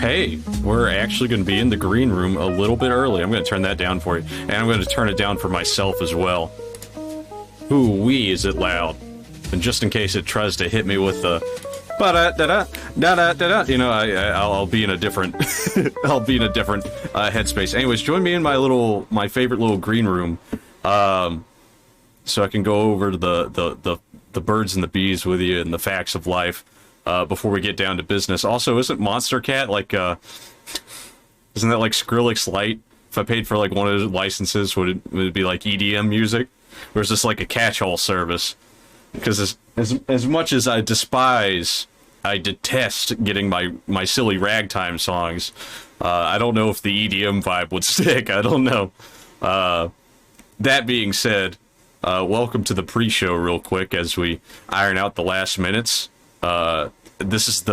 hey, we're actually going to be in the green room a little bit early. I'm going to turn that down for you. And I'm going to turn it down for myself as well. Ooh-wee, is it loud. And just in case it tries to hit me with the... ba-da-da-da, you know, I'll be in a different... I'll be in a different headspace. Anyways, join me in my favorite little green room. So I can go over to the birds and the bees with you and the facts of life. Before we get down to business. Also, isn't Monster Cat like, isn't that like Skrillex Lite? If I paid for like one of his licenses, would it be like EDM music? Or is this like a catch-all service? Because as much as I detest getting my silly ragtime songs, I don't know if the EDM vibe would stick. I don't know. That being said, welcome to the pre-show real quick as we iron out the last minutes. This is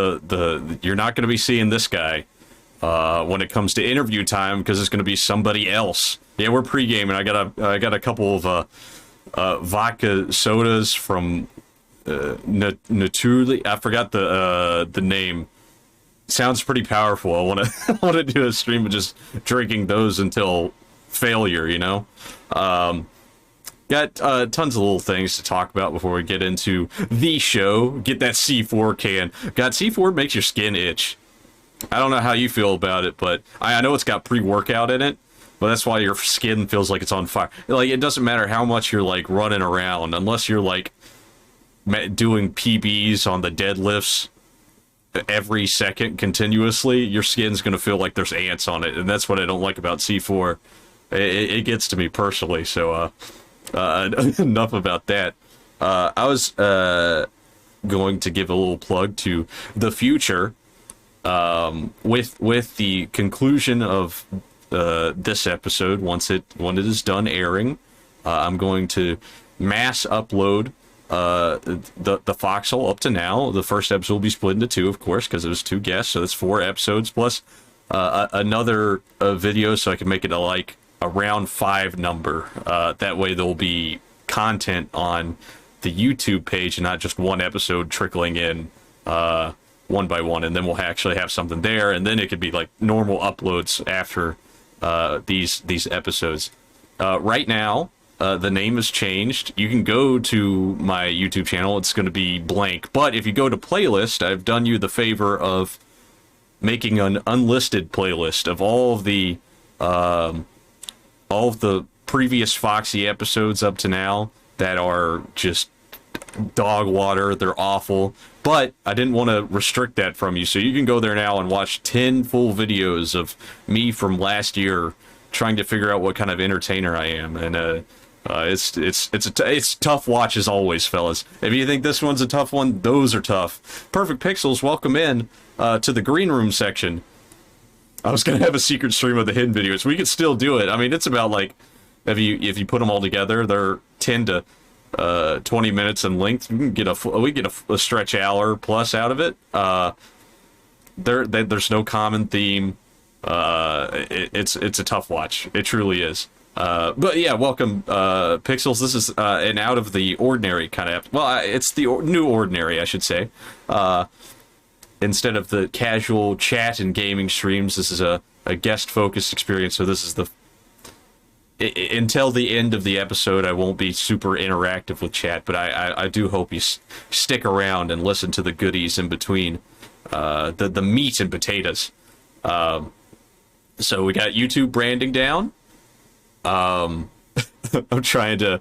you're not going to be seeing this guy when it comes to interview time, because it's going to be somebody else. Yeah, we're pre-gaming. I got a couple of vodka sodas from Naturally. I forgot the name. Sounds pretty powerful. I want to do a stream of just drinking those until failure, you know. Got tons of little things to talk about before we get into the show. Get that C4 can. God, C4 makes your skin itch. I don't know how you feel about it, but I know it's got pre-workout in it, but that's why your skin feels like it's on fire. Like, it doesn't matter how much you're, like, running around, unless you're, like, doing PBs on the deadlifts every second continuously, your skin's going to feel like there's ants on it, and that's what I don't like about C4. It gets to me personally, so, enough about that. I was going to give a little plug to the future. With the conclusion of this episode, when it is done airing, I'm going to mass upload the Foxhole. Up to now, the first episode will be split into two, of course, because it was 2 guests, so that's 4 episodes plus another video, so I can make it a round 5 number. That way there'll be content on the YouTube page and not just one episode trickling in one by one, and then we'll actually have something there, and then it could be like normal uploads after these episodes. Right now, the name has changed. You can go to my YouTube channel. It's going to be blank, but if you go to playlist, I've done you the favor of making an unlisted playlist of all of the previous Foxy episodes up to now that are just dog water. They're awful, but I didn't want to restrict that from you, so you can go there now and watch 10 full videos of me from last year trying to figure out what kind of entertainer I am. And it's tough watch as always, fellas. If you think this one's a tough one, those are tough. Perfect Pixels, welcome in to the green room section. I was gonna have a secret stream of the hidden videos. We could still do it. I mean, it's about like, if you put them all together, they're 10 to 20 minutes in length. We can get a stretch hour plus out of it. There's no common theme. It's a tough watch. It truly is. But yeah, welcome, Pixels. This is an out of the ordinary kind of. Well, it's the new ordinary, I should say. Instead of the casual chat and gaming streams, this is a guest-focused experience. So this is until the end of the episode, I won't be super interactive with chat, but I do hope you stick around and listen to the goodies in between, the meat and potatoes. So we got YouTube branding down. I'm trying to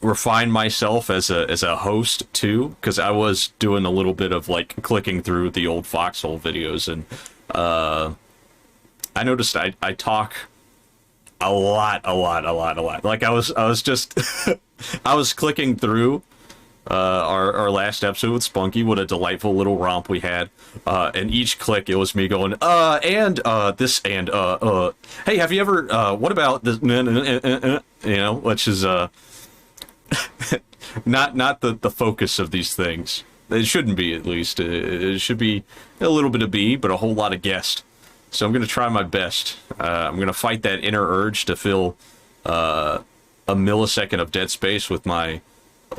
refine myself as a host too, because I was doing a little bit of like clicking through the old Foxhole videos, and I noticed I talk a lot. Like I was just I was clicking through our last episode with Spunky. What a delightful little romp we had, and each click it was me going this and hey, have you ever what about this, you know, which is not the focus of these things. It shouldn't be, at least. It should be a little bit of B, but a whole lot of guest. So I'm going to try my best. I'm going to fight that inner urge to fill a millisecond of dead space with my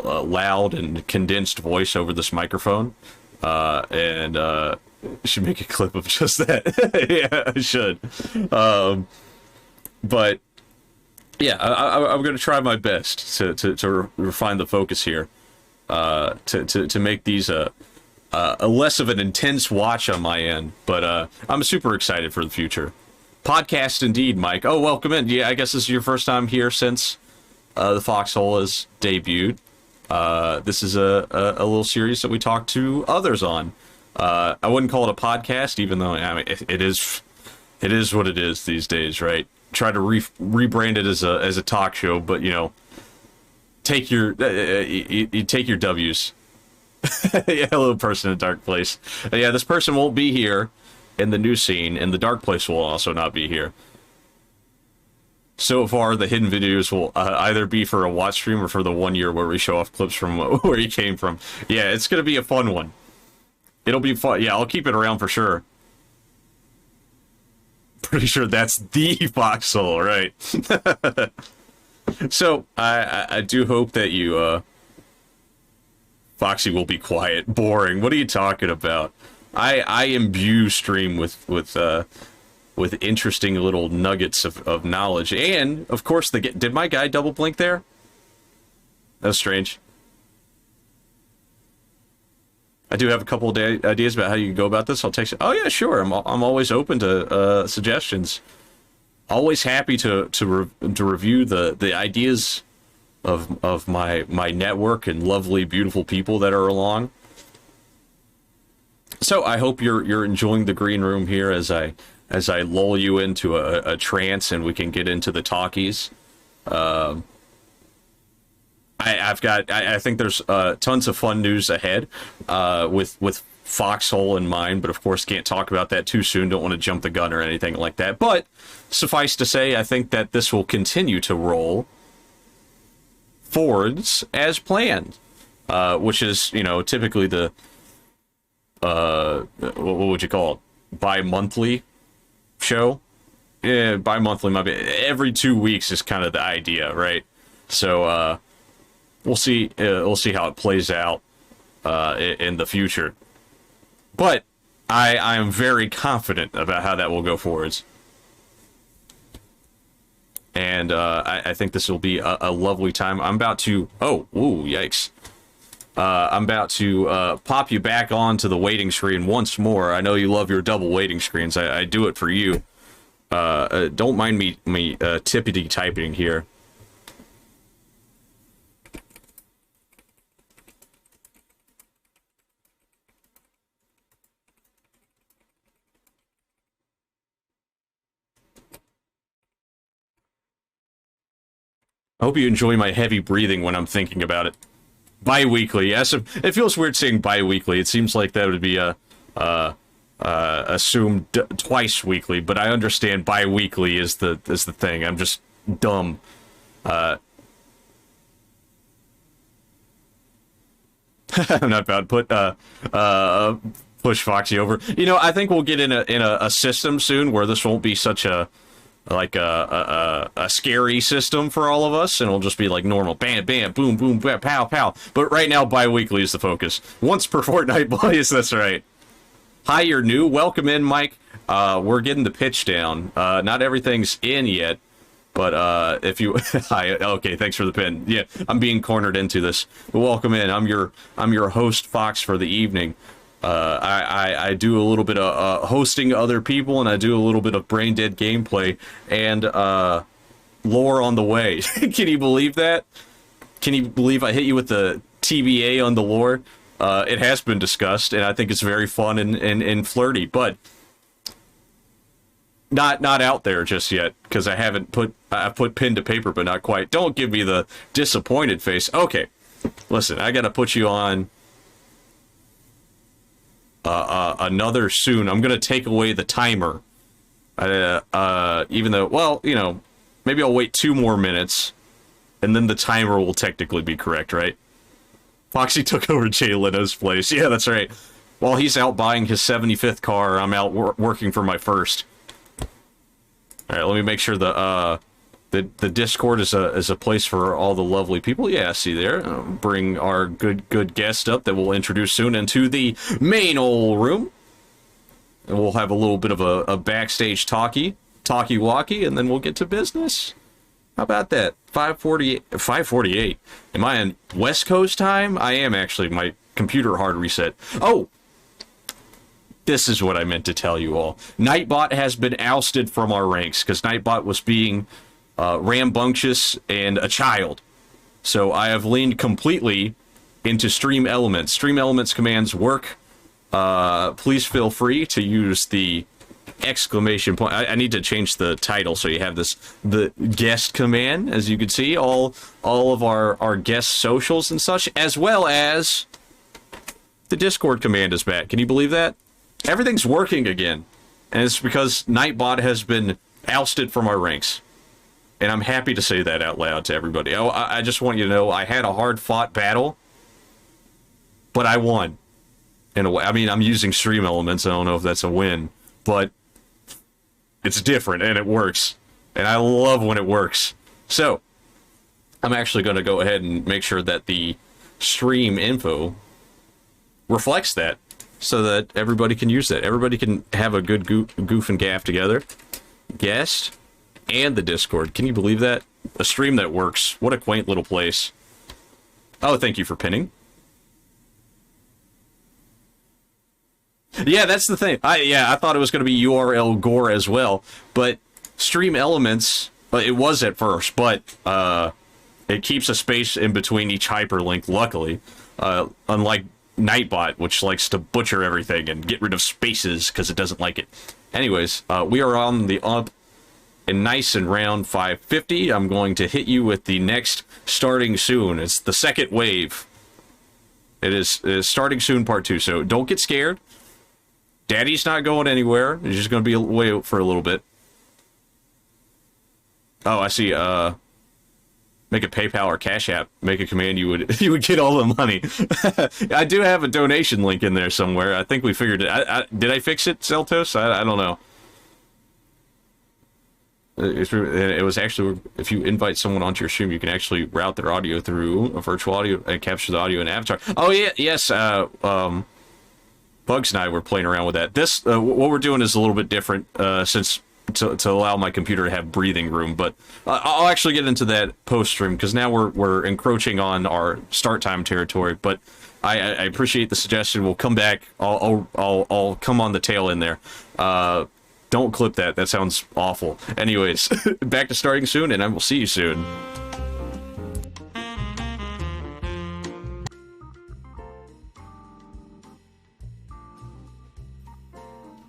loud and condensed voice over this microphone. and should make a clip of just that. Yeah, I should. But yeah, I'm going to try my best to refine the focus here, to make these a less of an intense watch on my end. But I'm super excited for the future. Podcast indeed, Mike. Oh, welcome in. Yeah, I guess this is your first time here since the Foxhole has debuted. This is a little series that we talk to others on. I wouldn't call it a podcast, even though I mean it is what it is these days, right? Try to rebrand it as a talk show, but you know, take your you take your W's. Yeah, hello, person in a dark place. Yeah, this person won't be here in the new scene, and the dark place will also not be here. So far, the hidden videos will either be for a watch stream or for the 1 year where we show off clips from where he came from. Yeah, it's gonna be a fun one. It'll be fun. Yeah, I'll keep it around for sure. Pretty sure that's the Foxhole, right? So I do hope that you Foxy will be quiet. Boring. What are you talking about? I imbue stream with interesting little nuggets of knowledge, and of course did my guy double blink there? That was strange. I do have a couple of ideas about how you can go about this. I'll text you. Oh yeah, sure. I'm always open to suggestions. Always happy to review the ideas of my network and lovely, beautiful people that are along. So I hope you're enjoying the green room here as I lull you into a trance and we can get into the talkies. I think there's tons of fun news ahead with Foxhole in mind, but of course can't talk about that too soon. Don't want to jump the gun or anything like that. But suffice to say, I think that this will continue to roll forwards as planned, which is, you know, typically the what would you call it? Bi-monthly show. Yeah, bi-monthly might be every 2 weeks is kind of the idea, right? So we'll see how it plays out in the future. But I am very confident about how that will go forwards. And I think this will be a lovely time. I'm about to... Oh, ooh, yikes. I'm about to pop you back onto the waiting screen once more. I know you love your double waiting screens. I do it for you. Don't mind me tippity typing here. I hope you enjoy my heavy breathing when I'm thinking about it. Bi-weekly, yes. It feels weird saying bi-weekly. It seems like that would be assumed twice weekly, but I understand bi-weekly is the thing. I'm just dumb. I'm not about to push Foxy over. You know, I think we'll get in a system soon where this won't be such a scary system for all of us, and it'll just be like normal, bam, bam, boom, boom, bam, pow, pow. But right now, bi-weekly is the focus. Once per fortnight, boys, that's right. Hi, you're new. Welcome in, Mike. We're getting the pitch down. Not everything's in yet, but if you... Hi, okay, thanks for the pin. Yeah, I'm being cornered into this. But welcome in. I'm your host, Fox, for the evening. I do a little bit of hosting other people, and I do a little bit of brain dead gameplay and lore on the way. Can you believe that? Can you believe I hit you with the TBA on the lore? It has been discussed, and I think it's very fun and flirty, but not out there just yet because I've put pen to paper, but not quite. Don't give me the disappointed face. Okay, listen, I gotta put you on another soon. I'm gonna take away the timer. Even though, well, you know, maybe I'll wait 2 more minutes, and then the timer will technically be correct, right? Foxy took over Jay Leno's place. Yeah, that's right. While he's out buying his 75th car, I'm out working for my first. All right, let me make sure the the Discord is a place for all the lovely people. Yeah, see there. Bring our good guest up that we'll introduce soon into the main old room. And we'll have a little bit of a backstage talkie-walkie, and then we'll get to business. How about that? 5:48. Am I on West Coast time? I am actually. My computer hard reset. Oh! This is what I meant to tell you all. Nightbot has been ousted from our ranks because Nightbot was being rambunctious and a child. So I have leaned completely into Stream Elements. Stream Elements commands work. Please feel free to use the exclamation point. I need to change the title so you have the guest command, as you can see, all of our guest socials and such, as well as the Discord command is back. Can you believe that? Everything's working again, and it's because Nightbot has been ousted from our ranks. And I'm happy to say that out loud to everybody. I just want you to know I had a hard-fought battle, but I won. In a way, I mean, I'm using Stream Elements. I don't know if that's a win, but it's different, and it works. And I love when it works. So, I'm actually going to go ahead and make sure that the stream info reflects that, so that everybody can use that. Everybody can have a good goof and gaff together. Guest and the Discord. Can you believe that? A stream that works. What a quaint little place. Oh, thank you for pinning. Yeah, that's the thing. I thought it was going to be URL Gore as well, but Stream Elements, it was at first, but it keeps a space in between each hyperlink, luckily, unlike Nightbot, which likes to butcher everything and get rid of spaces because it doesn't like it. Anyways, we are on the up and nice and round 550. I'm going to hit you with the next starting soon. It's the second wave. It is starting soon part 2, so don't get scared. Daddy's not going anywhere. He's just going to be away for a little bit. Oh, I see. Make a PayPal or Cash App. Make a command. You would get all the money. I do have a donation link in there somewhere. I think we figured it. Did I fix it, Celtos? I don't know. It was actually, if you invite someone onto your stream, you can actually route their audio through a virtual audio and capture the audio in Avatar. Oh yeah, yes. Bugs and I were playing around with that. This what we're doing is a little bit different since to allow my computer to have breathing room. But I'll actually get into that post stream because now we're encroaching on our start time territory. But I appreciate the suggestion. We'll come back. I'll come on the tail end there. Don't clip that. That sounds awful. Anyways, back to starting soon, and I will see you soon.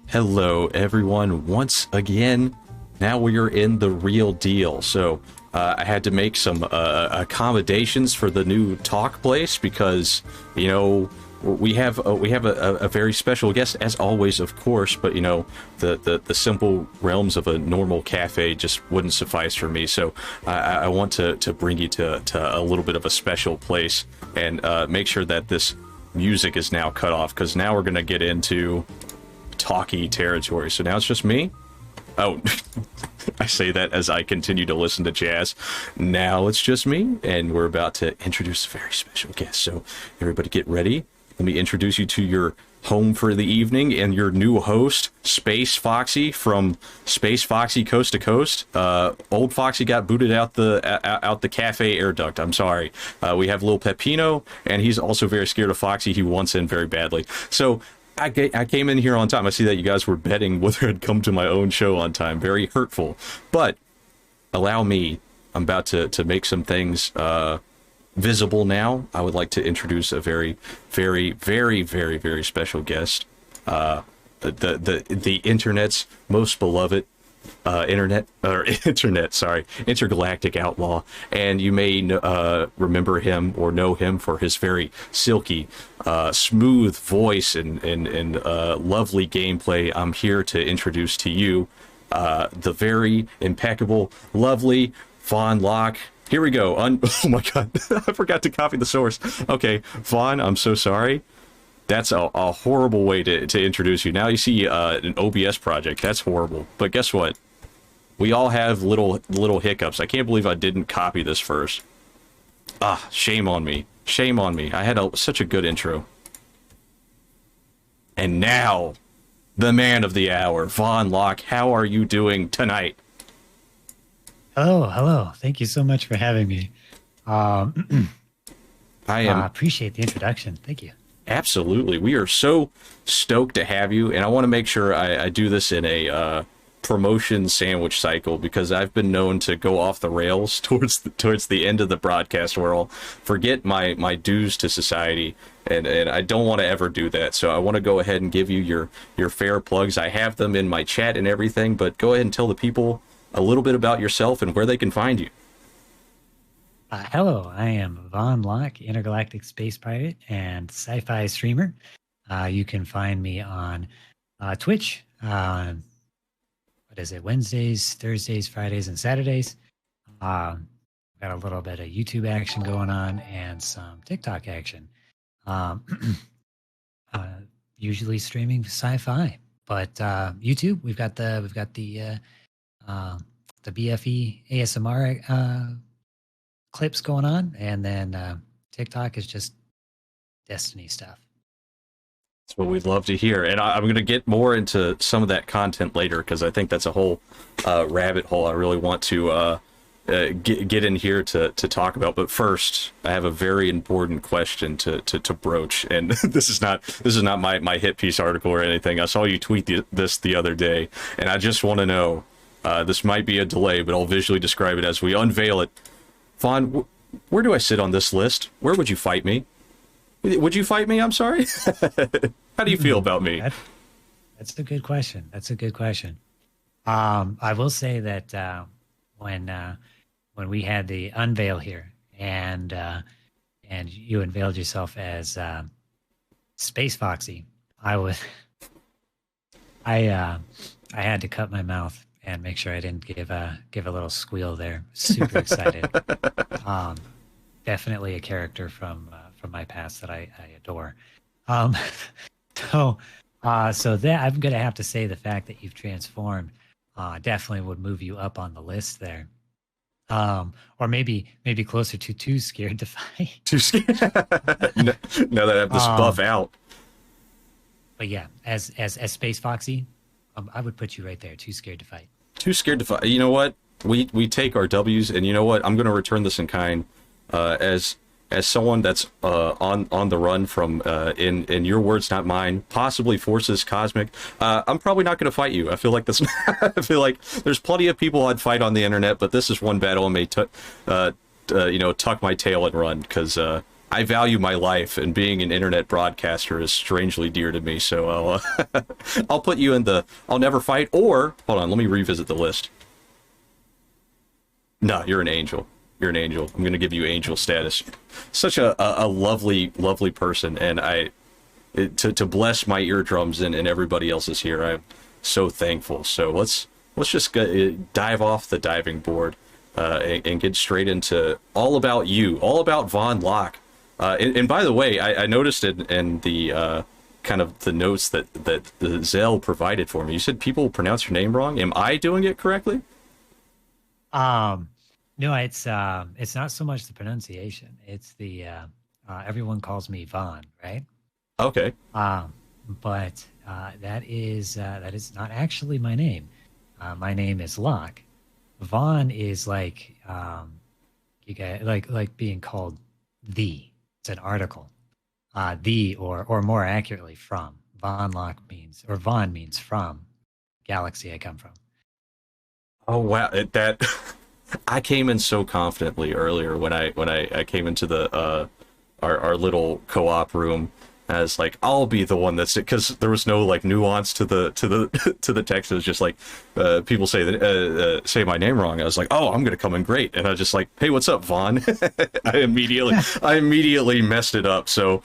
Hello, everyone. Once again, now we are in the real deal. So I had to make some accommodations for the new talk place because, you know, we have a very special guest, as always, of course, but you know, the simple realms of a normal cafe just wouldn't suffice for me. So I want to bring you to a little bit of a special place and make sure that this music is now cut off, because now we're gonna get into talky territory. So now it's just me. Oh, I say that as I continue to listen to jazz. Now it's just me, and we're about to introduce a very special guest. So everybody get ready. Let me introduce you to your home for the evening and your new host, Space Foxy from Space Foxy Coast to Coast. Old Foxy got booted out the cafe air duct. I'm sorry. We have little Pepino, and he's also very scared of Foxy. He wants in very badly. So I came in here on time. I see that you guys were betting whether I'd come to my own show on time. Very hurtful. But allow me. I'm about to make some things visible now. I would like to introduce a very, very, very, very, very special guest. The internet's most beloved intergalactic outlaw, and you may remember him or know him for his very silky, smooth voice and lovely gameplay. I'm here to introduce to you the very impeccable, lovely Vaughn Locke. Here we go. Oh my god, I forgot to copy the source. Okay, Vaughn, I'm so sorry. That's a horrible way to introduce you. Now you see an OBS project. That's horrible. But guess what? We all have little hiccups. I can't believe I didn't copy this first. Ah, shame on me. Shame on me. I had such a good intro. And now, the man of the hour, Von Loch. How are you doing tonight? Hello. Thank you so much for having me. I appreciate the introduction. Thank you. Absolutely. We are so stoked to have you, and I want to make sure I do this in a promotion sandwich cycle, because I've been known to go off the rails towards the end of the broadcast world, forget my dues to society, and I don't want to ever do that. So I want to go ahead and give you your fair plugs. I have them in my chat and everything, but go ahead and tell the people a little bit about yourself and where they can find you. Hello, I am Von Loch, intergalactic space pirate and sci-fi streamer. You can find me on Twitch. What is it? Wednesdays, Thursdays, Fridays, and Saturdays. Got a little bit of YouTube action going on and some TikTok action. Usually streaming sci-fi, but YouTube, we've got the BFE ASMR clips going on, and then TikTok is just Destiny stuff. That's what we'd love to hear, and I'm going to get more into some of that content later, because I think that's a whole rabbit hole I really want to get in here to talk about. But first, I have a very important question to broach, and this is not my hit piece article or anything. I saw you tweet this the other day, and I just want to know. This might be a delay, but I'll visually describe it as we unveil it. Vaughn, where do I sit on this list? Where would you fight me? Would you fight me? I'm sorry. How do you feel about me? That's a good question. I will say that when we had the unveil here, and you unveiled yourself as Space Foxy, I had to cut my mouth and make sure I didn't give a little squeal there. Super excited. Definitely a character from my past that I adore. So that I'm gonna have to say the fact that you've transformed definitely would move you up on the list there. Or maybe closer to too scared to fight. Too scared. Now that I have this buff out. But yeah, as Space Foxy, I would put you right there. Too scared to fight. Too scared to fight. You know what? We take our W's, and you know what? I'm going to return this in kind. As someone that's on the run from, in your words, not mine, possibly forces cosmic, I'm probably not going to fight you. I feel like this. I feel like there's plenty of people I'd fight on the internet, but this is one battle I may tuck my tail and run, because I value my life, and being an internet broadcaster is strangely dear to me. So I'll put you in the I'll never fight, or hold on, let me revisit the list. No, you're an angel. You're an angel. I'm going to give you angel status. Such a lovely person, and to bless my eardrums and everybody else's here. I'm so thankful. So let's just dive off the diving board and get straight into all about you, all about Von Loch. And by the way, I noticed in the kind of the notes that the Zell provided for me, you said people pronounce your name wrong. Am I doing it correctly? No, it's not so much the pronunciation. It's the everyone calls me Von, right? Okay. But that is not actually my name. My name is Loch. Von is like you guys like being called the. It's an article. The or more accurately from. Von Loch means, or Von means from galaxy I come from. Oh wow, that I came in so confidently earlier when I came into the our little co-op room. I was like, I'll be the one that's, because there was no like nuance to the text. It was just like people say my name wrong. I was like, oh, I'm gonna come in great, and I was just like, hey, what's up, Vaughn? I immediately messed it up. So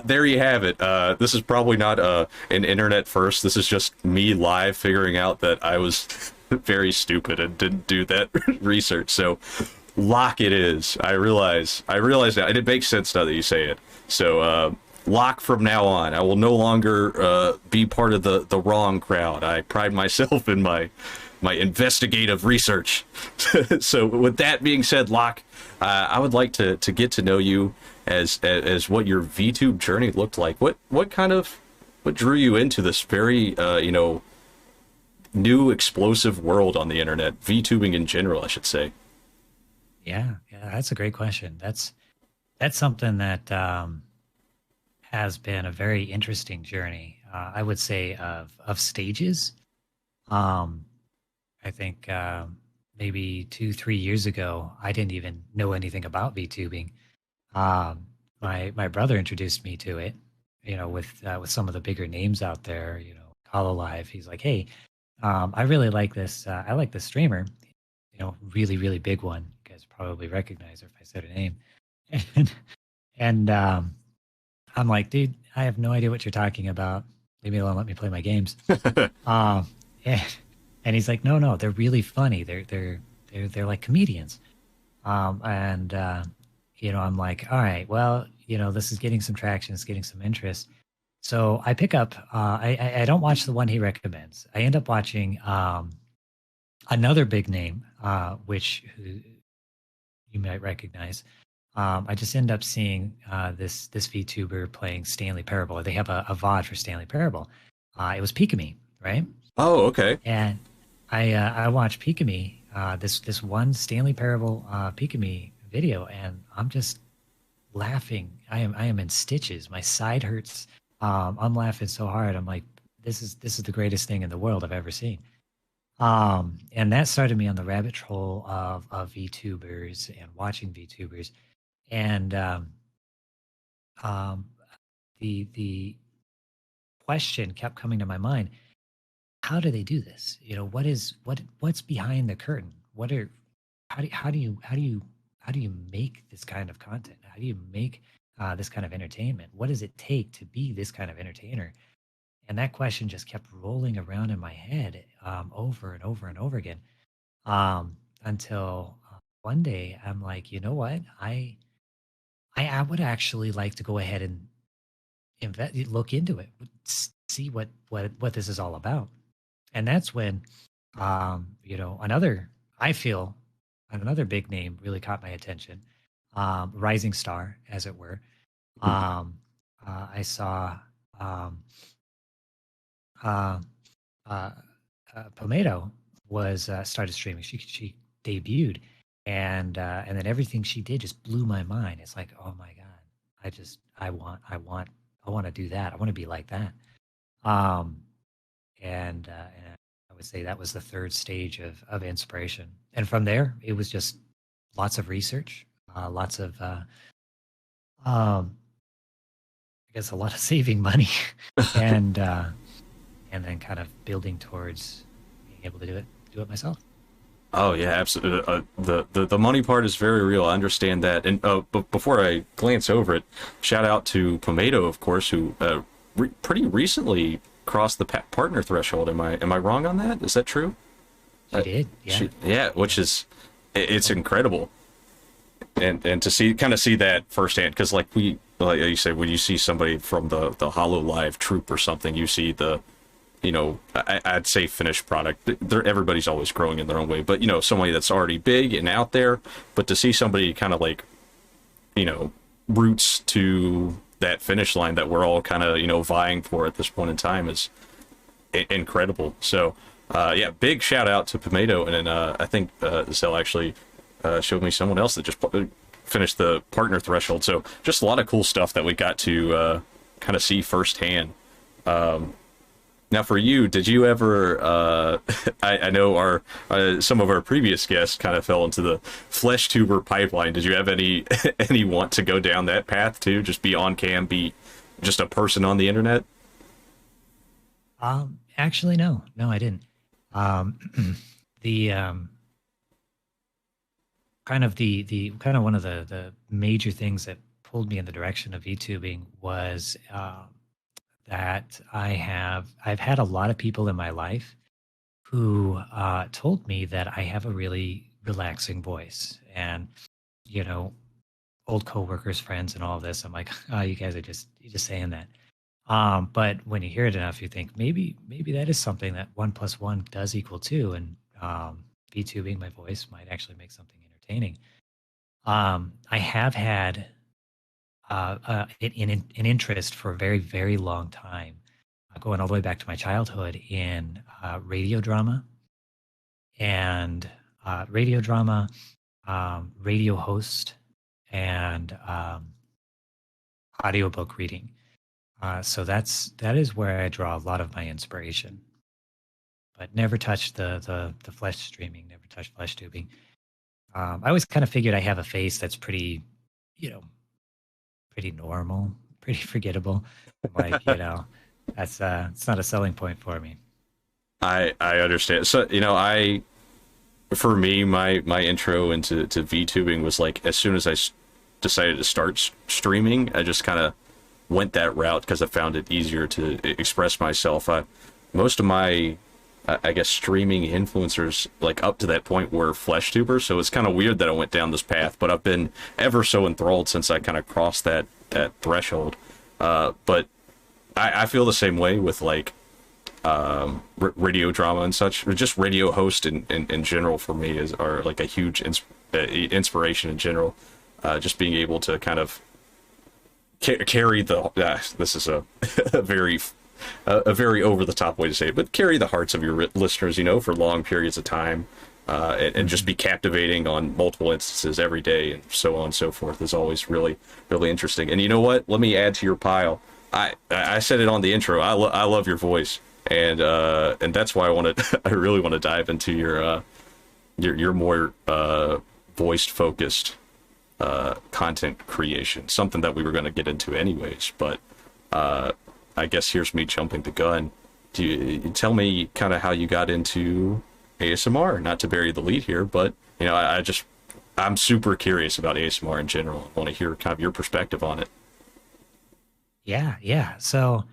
there you have it. This is probably not an internet first. This is just me live figuring out that I was very stupid and didn't do that research. So Loch it is. I realize that, and it makes sense now that you say it. So Loch from now on. I will no longer be part of the wrong crowd. I pride myself in my my investigative research. So with that being said, Locke, I would like to get to know you as what your VTube journey looked like. What drew you into this very new explosive world on the internet, VTubing in general, I should say. Yeah, that's a great question. That's something that has been a very interesting journey. I would say of stages. Um, I think maybe 2, 3 years ago, I didn't even know anything about VTubing. My brother introduced me to it, with some of the bigger names out there, Hololive. He's like, "Hey, I really like this. I like this streamer, really, really big one. You guys probably recognize her if I said her name." And, and I'm like, "Dude, I have no idea what you're talking about. Leave me alone. Let me play my games." Um, and, and he's like, "No, they're really funny. They're like comedians." And I'm like, "All right, well, this is getting some traction. It's getting some interest." So I pick up. I don't watch the one he recommends. I end up watching another big name, which you might recognize. I just end up seeing this VTuber playing Stanley Parable. They have a VOD for Stanley Parable. It was Pikami, right? Oh, okay. And I watched Pikami, this one Stanley Parable Pikami video, and I'm just laughing. I am in stitches. My side hurts. I'm laughing so hard. I'm like, this is the greatest thing in the world I've ever seen. And that started me on the rabbit hole of VTubers and watching VTubers. And um, the question kept coming to my mind: how do they do this? What's behind the curtain? How do you make this kind of content? How do you make this kind of entertainment? What does it take to be this kind of entertainer? And that question just kept rolling around in my head over and over and over again, until one day I'm like, you know what? I would actually like to go ahead and look into it, see what this is all about. And that's when, I feel another big name really caught my attention, rising star, as it were. I saw um, uh, uh, Pomato was started streaming. She debuted, and then everything she did just blew my mind. It's like, oh my god, I want to do that. I want to be like that. Um, and I would say that was the third stage of inspiration. And from there, it was just lots of research, lots of I guess a lot of saving money, and then kind of building towards being able to do it myself. Oh yeah, absolutely. The money part is very real. I understand that. And but before I glance over it, shout out to Pomato, of course, who pretty recently crossed the partner threshold. Am I wrong on that? Is that true? She did, yeah. Yeah, which is it's incredible. And to see that firsthand, because like you say, when you see somebody from the Hollow Live troupe or something, you see I'd say finished product. Everybody's always growing in their own way, but somebody that's already big and out there. But to see somebody kind of like, roots to that finish line that we're all kind of vying for at this point in time is incredible. So yeah, big shout out to Pomato, and then I think Zell actually showed me someone else that just finished the partner threshold. So just a lot of cool stuff that we got to kind of see firsthand. Now, for you, did you ever? I know some of our previous guests kind of fell into the flesh tuber pipeline. Did you have any want to go down that path too? Just be on cam, be just a person on the internet? Actually, no, I didn't. The kind of one of the major things that pulled me in the direction of VTubing was that I've had a lot of people in my life who told me that I have a really relaxing voice, and old coworkers, friends, and all of this. I'm like, oh, you guys are you're just saying that. But when you hear it enough, you think maybe that is something that 1 + 1 does equal 2, and VTubing my voice might actually make something entertaining. I have had an interest for a very, very long time, going all the way back to my childhood in radio drama and radio host, and audiobook reading. So that is where I draw a lot of my inspiration. But never touched the flesh streaming, never touched flesh tubing. I always kind of figured I have a face that's pretty, you know, pretty normal, pretty forgettable. Like, that's it's not a selling point for me. I understand. So, for me, my intro into VTubing was like, as soon as decided to start streaming, I just kind of went that route because I found it easier to express myself. Most of my, I guess, streaming influencers, like up to that point, were flesh tubers, so it's kind of weird that I went down this path, but I've been ever so enthralled since I kind of crossed that threshold. But I feel the same way with like radio drama and such, or just radio host in general. For me are like a huge inspiration in general. Just being able to kind of carry the this is a a very over the top way to say it, but carry the hearts of your listeners, for long periods of time, and just be captivating on multiple instances every day, and so on and so forth, is always really, really interesting. And you know what? Let me add to your pile. I said it on the intro. I love your voice, and that's why I really want to dive into your more voice focused content creation, something that we were going to get into anyways, but I guess here's me jumping the gun. Do you tell me kind of how you got into ASMR? Not to bury the lead here, but I'm super curious about ASMR in general. I want to hear kind of your perspective on it. Yeah. So,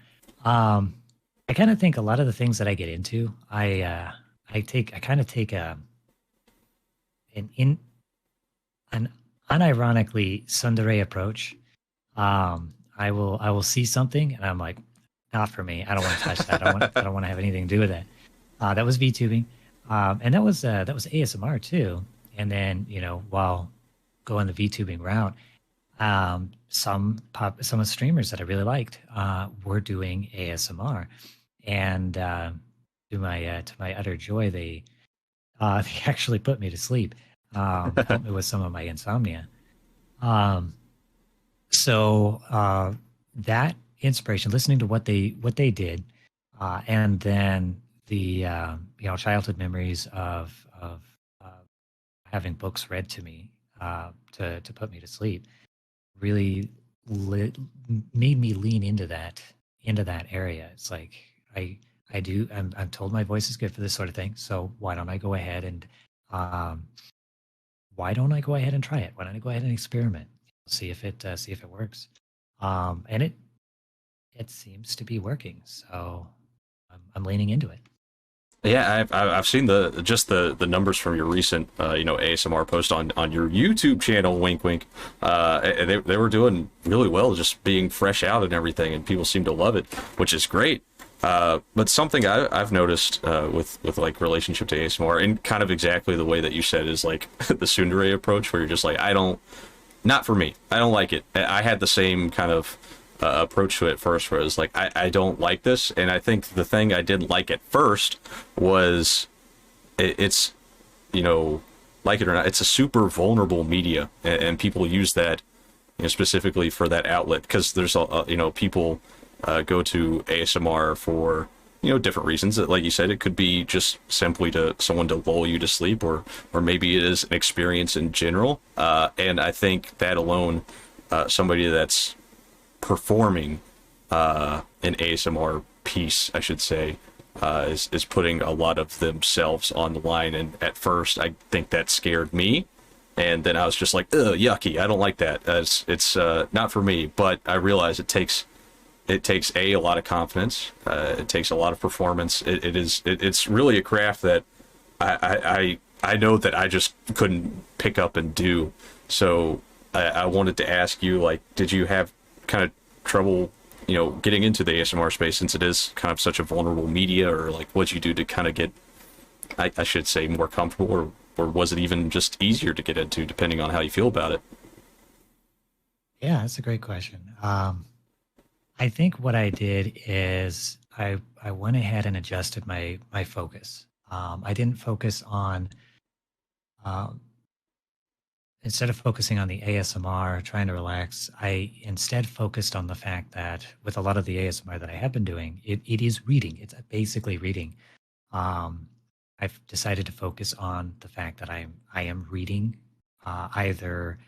I kind of think a lot of the things that I get into, I kind of take an unironically tsundere approach. I will see something and I'm like, not for me. I don't want to touch that. I don't want to have anything to do with that. That was VTubing, and that was ASMR too. And then while going the VTubing route, some of the streamers that I really liked were doing ASMR, and to my utter joy, they actually put me to sleep, helped me with some of my insomnia. So that inspiration, listening to what they did, and then the childhood memories of having books read to me to put me to sleep, really made me lean into that area. It's like I'm told my voice is good for this sort of thing, so why don't I go ahead and try it? Why don't I go ahead and experiment, see if it works? And it seems to be working, so I'm leaning into it. Yeah, I've seen the numbers from your recent ASMR post on your YouTube channel. Wink, wink. They were doing really well, just being fresh out and everything, and people seem to love it, which is great. But something I've noticed with like relationship to ASMR, and kind of exactly the way that you said, is like the tsundere approach, where you're just like, not for me. I don't like it. I had the same kind of approach to it first, where it was like, I don't like this. And I think the thing I didn't like at first was it's like it or not, it's a super vulnerable media, and people use that specifically for that outlet, because there's people go to ASMR for different reasons. Like you said, it could be just simply to someone to lull you to sleep, or maybe it is an experience in general. And I think that alone, somebody that's performing an ASMR piece, I should say, is putting a lot of themselves on the line. And at first, I think that scared me, and then I was just like, ugh, yucky, I don't like that. It's not for me. But I realized it takes a lot of confidence. It takes a lot of performance. It's really a craft that I know that I just couldn't pick up and do. So I wanted to ask you, like, did you have kind of trouble getting into the ASMR space, since it is kind of such a vulnerable media, or like what'd you do to kind of get I should say more comfortable, or was it even just easier to get into, depending on how you feel about it? Yeah, that's a great question. I think what I did is I went ahead and adjusted my focus. I didn't focus on um, instead of focusing on the ASMR, trying to relax. I instead focused on the fact that with a lot of the ASMR that I have been doing, it is reading. It's basically reading. Um, I've decided to focus on the fact that I am reading either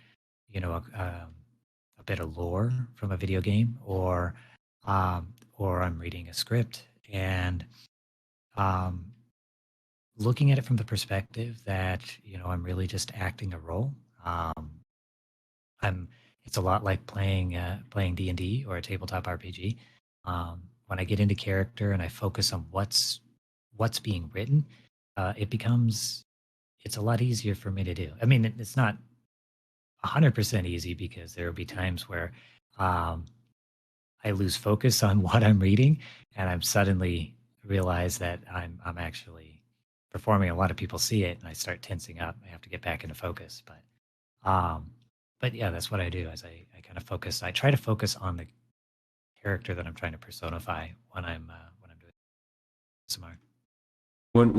a bit of lore from a video game, or I'm reading a script and um, looking at it from the perspective that I'm really just acting a role. Um, I'm It's a lot like playing D&D or a tabletop RPG. When I get into character and I focus on what's being written, it's a lot easier for me to do. I mean, it's not 100% easy because there will be times where um, I lose focus on what I'm reading, and I'm suddenly realize that I'm actually performing. A lot of people see it, and I start tensing up. I have to get back into focus. Um, but yeah, that's what I do. Is I kind of focus. I try to focus on the character that I'm trying to personify when I'm doing ASMR. When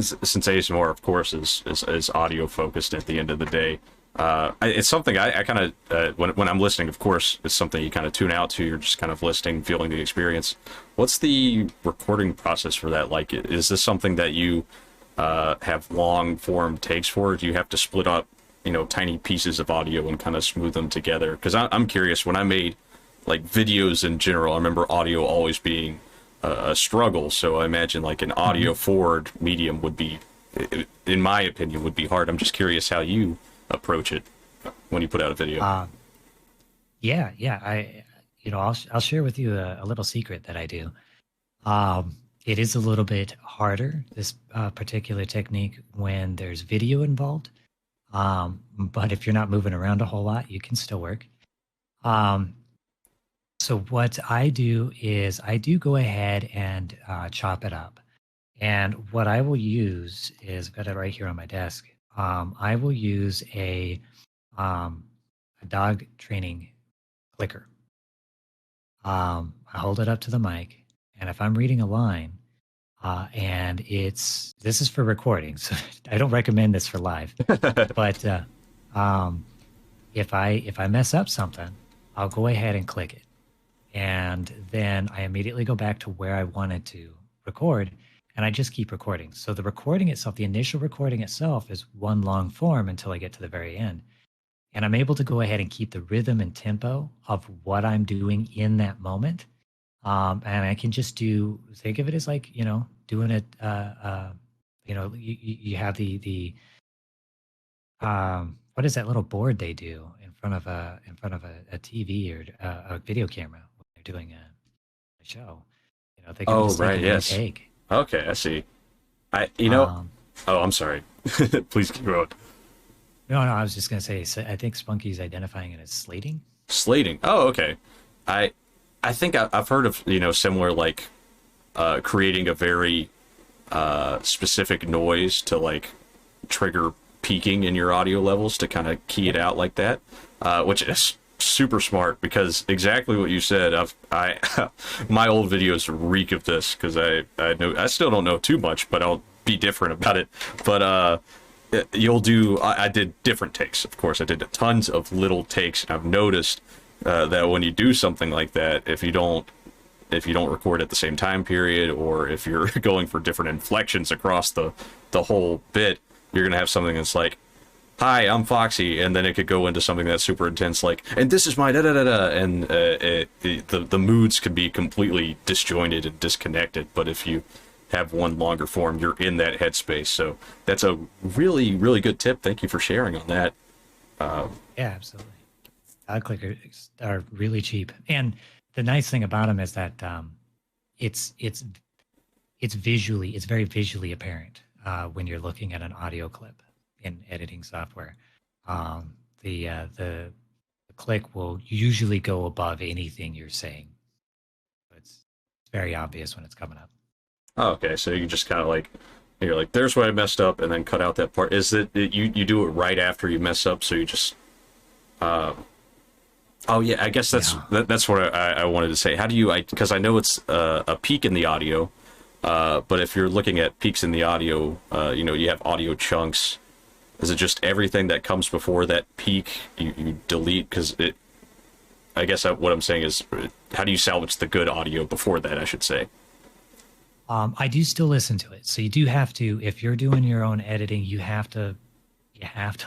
since ASMR, of course, is audio focused at the end of the day. It's something I kind of when I'm listening, of course, it's something you kind of tune out to. You're just kind of listening, feeling the experience. What's the recording process for that like? Is this something that you have long form takes for? Or do you have to split up, tiny pieces of audio and kind of smooth them together? Because I'm curious. When I made like videos in general, I remember audio always being a struggle. So I imagine like an audio forward medium would be, in my opinion, would be hard. I'm just curious how you approach it when you put out a video. Yeah, yeah. I'll share with you a little secret that I do. It is a little bit harder, this particular technique, when there's video involved. But if you're not moving around a whole lot, you can still work. Um, so what I do is I do go ahead and chop it up. And what I will use is, I've got it right here on my desk. I will use um, a dog training clicker. I hold it up to the mic, and if I'm reading a line, and this is for recording, so I don't recommend this for live. But um, if I mess up something, I'll go ahead and click it, and then I immediately go back to where I wanted to record, and I just keep recording. So the recording itself, the initial recording itself, is one long form until I get to the very end. And I'm able to go ahead and keep the rhythm and tempo of what I'm doing in that moment. And I can just think of it as like, doing it, you have what is that little board they do in front of a TV or a video camera when they're doing a show? Think of it Oh, as like right, a yes. retake. Okay, I see. I, you know, Um, oh, I'm sorry. Please keep going. no, no, I was just gonna say, so I think Spunky's identifying it as slating. Slating. Oh, okay. I I think I've heard of, similar, like creating a very specific noise to like trigger peaking in your audio levels to kind of key it out like that, which is super smart because exactly what you said. I my old videos reek of this because I still don't know too much, but I'll be different about it. But I did different takes. Of course, I did tons of little takes, and I've noticed that when you do something like that, if you don't record at the same time period, or if you're going for different inflections across the whole bit, you're gonna have something that's like, "Hi, I'm Foxy," and then it could go into something that's super intense, like, "And this is my da da da da," and the moods could be completely disjointed and disconnected. But if you have one longer form, you're in that headspace. So that's a really, really good tip. Thank you for sharing on that. Yeah, absolutely. Ad clickers are really cheap, and the nice thing about them is that it's it's it's very visually apparent when you're looking at an audio clip in editing software. The click will usually go above anything you're saying. So it's very obvious when it's coming up. Oh, okay, so you just kind of like, you're like, there's where I messed up, and then cut out that part. Is it you do it right after you mess up, so you just oh yeah, I guess Yeah. that's what I wanted to say. How do you? Because I know it's a peak in the audio, but if you're looking at peaks in the audio, you know, you have audio chunks. Is it just everything that comes before that peak you delete? Because it, I guess what I'm saying is, how do you salvage the good audio before that? I should say. I do still listen to it. So you do have to, if you're doing your own editing, you have to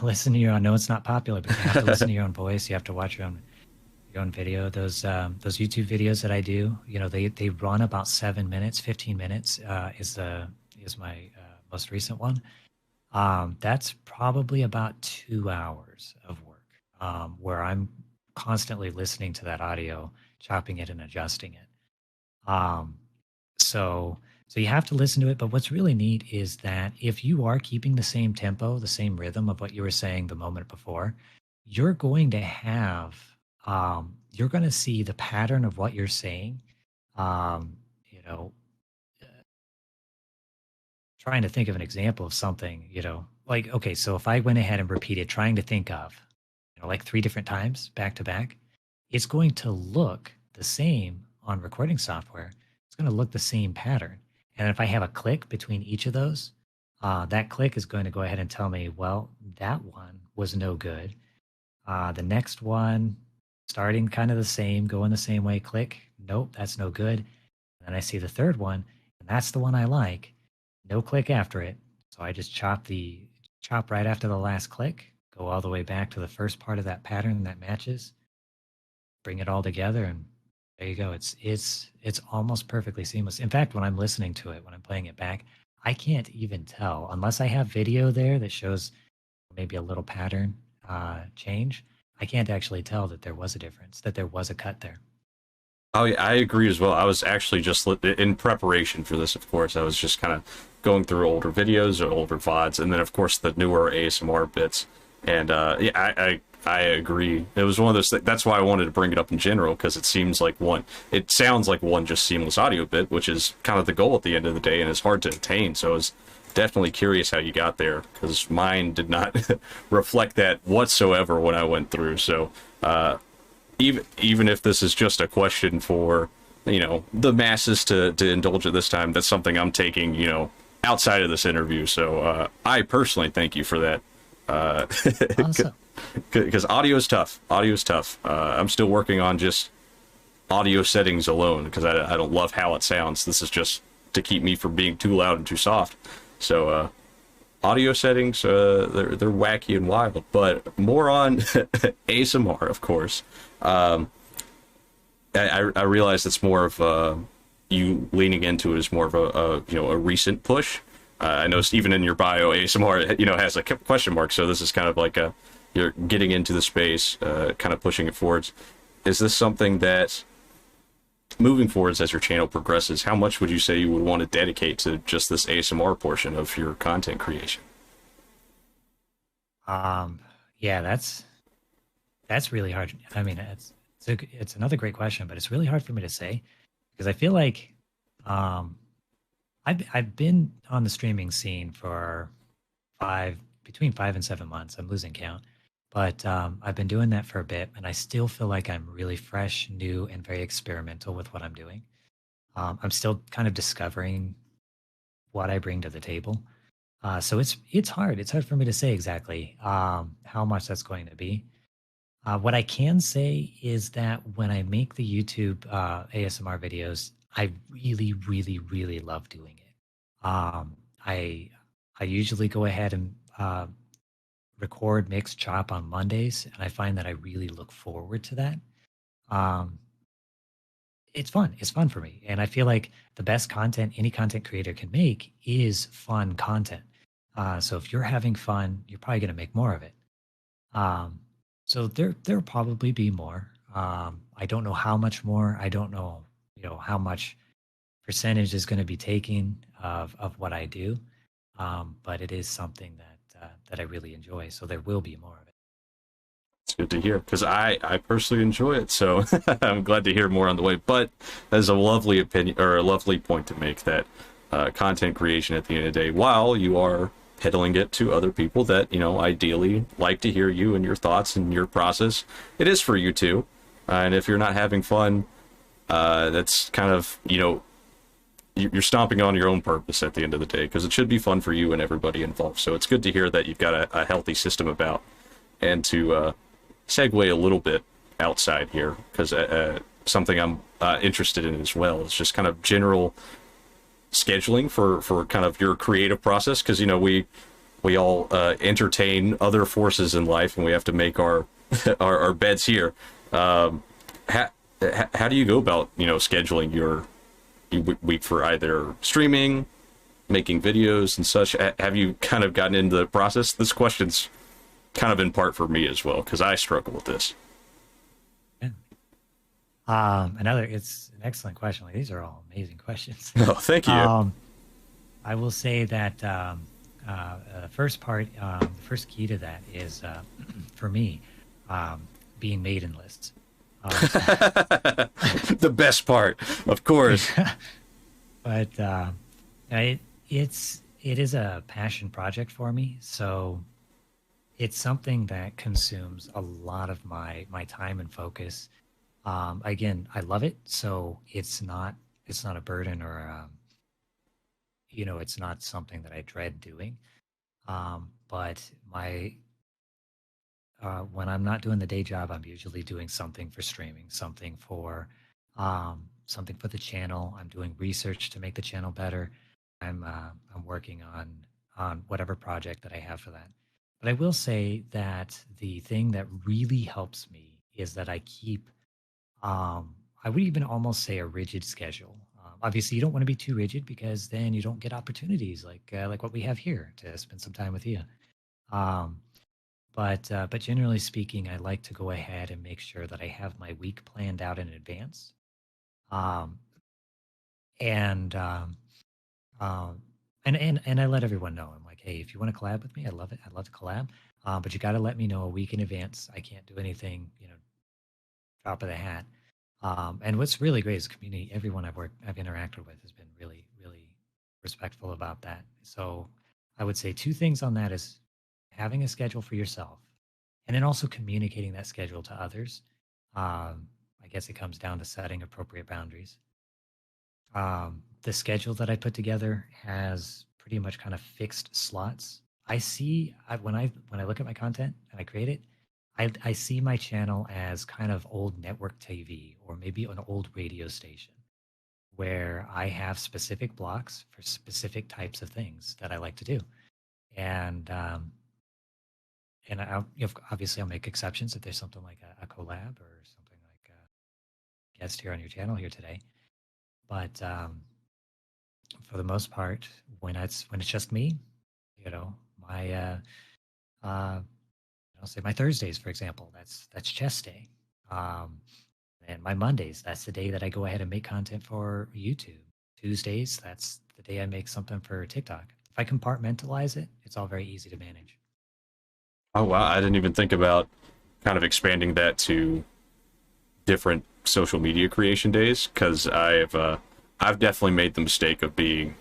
listen to your. I know it's not popular, but you have to listen to your own voice. You have to watch your own video. Those YouTube videos that I do, you know, they run about 7 minutes, 15 minutes is my most recent one. That's probably about 2 hours of work, where I'm constantly listening to that audio, chopping it and adjusting it. So so you have to listen to it, but what's really neat is that if you are keeping the same tempo, the same rhythm of what you were saying the moment before, you're going to have you're going to see the pattern of what you're saying. You know, trying to think of an example of something, you know, like okay, so if I went ahead and repeated trying to think of, you know, like 3 different times back to back, it's going to look the same on recording software. It's going to look the same pattern. And if I have a click between each of those, that click is going to go ahead and tell me, well, that one was no good. The next one, starting kind of the same, going the same way, click, nope, that's no good. And then I see the third one, and that's the one I like. No click after it. So I just chop right after the last click, go all the way back to the first part of that pattern that matches, bring it all together, and there you go. It's almost perfectly seamless. In fact, when I'm listening to it, when I'm playing it back, I can't even tell unless I have video there that shows maybe a little pattern change. I can't actually tell that there was a difference, that there was a cut there. Oh yeah, I agree as well. I was actually just in preparation for this. Of course, I was just kind of going through older videos or older VODs, and then of course the newer ASMR bits. And yeah, I agree. It was one of those. That's why I wanted to bring it up in general, because it seems like one. It sounds like one just seamless audio bit, which is kind of the goal at the end of the day, and it's hard to attain. So I was definitely curious how you got there, because mine did not reflect that whatsoever when I went through. So. Even if this is just a question for, you know, the masses to indulge at this time, that's something I'm taking, you know, outside of this interview. So I personally thank you for that. Awesome. Because audio is tough. Audio is tough. I'm still working on just audio settings alone, because I don't love how it sounds. This is just to keep me from being too loud and too soft. So audio settings, they're wacky and wild. But more on ASMR, of course. I realize it's more of you leaning into it is more of a you know, a recent push. I noticed even in your bio, ASMR, you know, has a question mark. So this is kind of like you're getting into the space, kind of pushing it forwards. Is this something that, moving forwards as your channel progresses, how much would you say you would want to dedicate to just this ASMR portion of your content creation? Yeah, that's really hard. I mean, it's another great question, but it's really hard for me to say because I feel like um, I've been on the streaming scene for between 5 and 7 months. I'm losing count, but I've been doing that for a bit, and I still feel like I'm really fresh, new, and very experimental with what I'm doing. I'm still kind of discovering what I bring to the table. So it's hard. It's hard for me to say exactly how much that's going to be. What I can say is that when I make the YouTube ASMR videos, I really, really, really love doing it. I usually go ahead and record, mix, chop on Mondays, and I find that I really look forward to that. Um, it's fun. It's fun for me, and I feel like the best content any content creator can make is fun content. So if you're having fun, you're probably going to make more of it. Um, so there'll probably be more. I don't know how much more. I don't know, you know, how much percentage is going to be taken of what I do. But it is something that I really enjoy. So there will be more of it. It's good to hear, because I personally enjoy it. So I'm glad to hear more on the way. But that's a lovely opinion, or a lovely point to make, that content creation at the end of the day, while you are peddling it to other people that, you know, ideally like to hear you and your thoughts and your process. It is for you too. And if you're not having fun, that's kind of, you know, you're stomping on your own purpose at the end of the day, because it should be fun for you and everybody involved. So it's good to hear that you've got a healthy system about. And to segue a little bit outside here, because something I'm interested in as well is just kind of general scheduling for kind of your creative process, because, you know, we all entertain other forces in life, and we have to make our our beds here. How do you go about, you know, scheduling your week for either streaming, making videos and such? Have you kind of gotten into the process? This question's kind of in part for me as well, because I struggle with this. It's an excellent question. Like, these are all amazing questions. Oh, thank you. I will say that the first part, the first key to that is for me, being maiden lists. The best part, of course. But it is a passion project for me, so it's something that consumes a lot of my time and focus. Again, I love it, so it's not a burden, or you know, it's not something that I dread doing. But when I'm not doing the day job, I'm usually doing something for streaming, something for the channel. I'm doing research to make the channel better. I'm working on whatever project that I have for that. But I will say that the thing that really helps me is that I keep, I would even almost say, a rigid schedule. Obviously, you don't want to be too rigid, because then you don't get opportunities like what we have here to spend some time with you. But generally speaking, I like to go ahead and make sure that I have my week planned out in advance. Um, and I let everyone know. I'm like, hey, if you want to collab with me, I love it. I'd love to collab. But you got to let me know a week in advance. I can't do anything, you know, drop of the hat. And what's really great is community. Everyone I've interacted with has been really, really respectful about that. So I would say two things on that is having a schedule for yourself, and then also communicating that schedule to others. I guess it comes down to setting appropriate boundaries. The schedule that I put together has pretty much kind of fixed slots. When I look at my content and I create it, I see my channel as kind of old network TV, or maybe an old radio station, where I have specific blocks for specific types of things that I like to do. And you know, obviously I'll make exceptions if there's something like a collab or something like a guest here on your channel here today. But for the most part, when it's just me, you know, my I'll say my Thursdays, for example, that's chess day. And my Mondays, that's the day that I go ahead and make content for YouTube. Tuesdays, that's the day I make something for TikTok. If I compartmentalize it, it's all very easy to manage. Oh wow, I didn't even think about kind of expanding that to different social media creation days, because I've definitely made the mistake of being,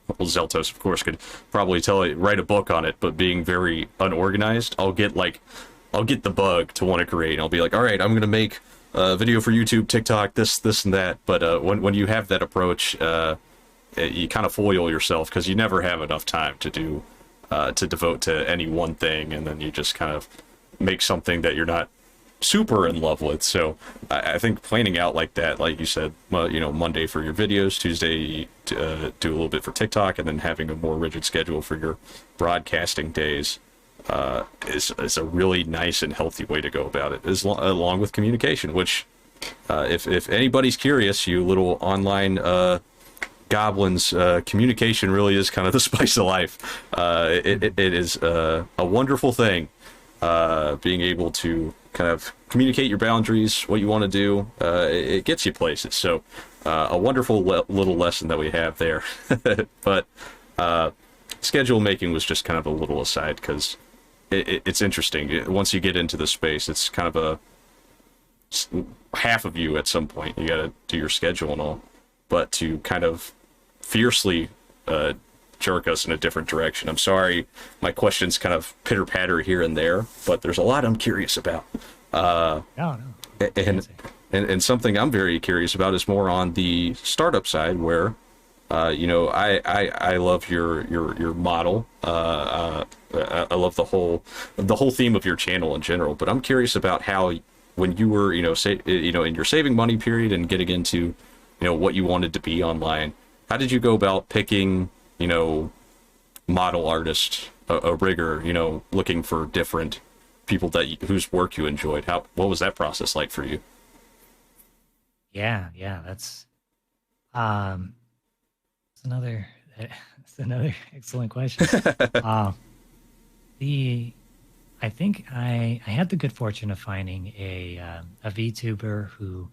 well, Zeltos of course could probably write a book on it, but being very unorganized. I'll get the bug to want to create, and I'll be like, all right, I'm gonna make a video for YouTube, TikTok, this and that. But when you have that approach, you kind of foil yourself, because you never have enough time to devote to any one thing, and then you just kind of make something that you're not super in love with. So I think planning out like that, like you said, you know, Monday for your videos, Tuesday do a little bit for TikTok, and then having a more rigid schedule for your broadcasting days is a really nice and healthy way to go about it, along with communication, which if anybody's curious, you little online goblins, communication really is kind of the spice of life. It is a wonderful thing, being able to kind of communicate your boundaries, what you want to do. It gets you places. So a wonderful little lesson that we have there. But schedule making was just kind of a little aside, because it's interesting. Once you get into the space, it's kind of half of you at some point. You got to do your schedule and all. But to kind of fiercely jerk us in a different direction. I'm sorry, my questions kind of pitter patter here and there, but there's a lot I'm curious about. No, no. Good And, answer. and something I'm very curious about is more on the startup side, where I love your model. I love the whole theme of your channel in general. But I'm curious about how, when you were in your saving money period and getting into what you wanted to be online, how did you go about picking model artist, a rigger, looking for different people whose work you enjoyed? What was that process like for you? Yeah, yeah. Um, that's another that's another excellent question. Uh, the I think I had the good fortune of finding a VTuber who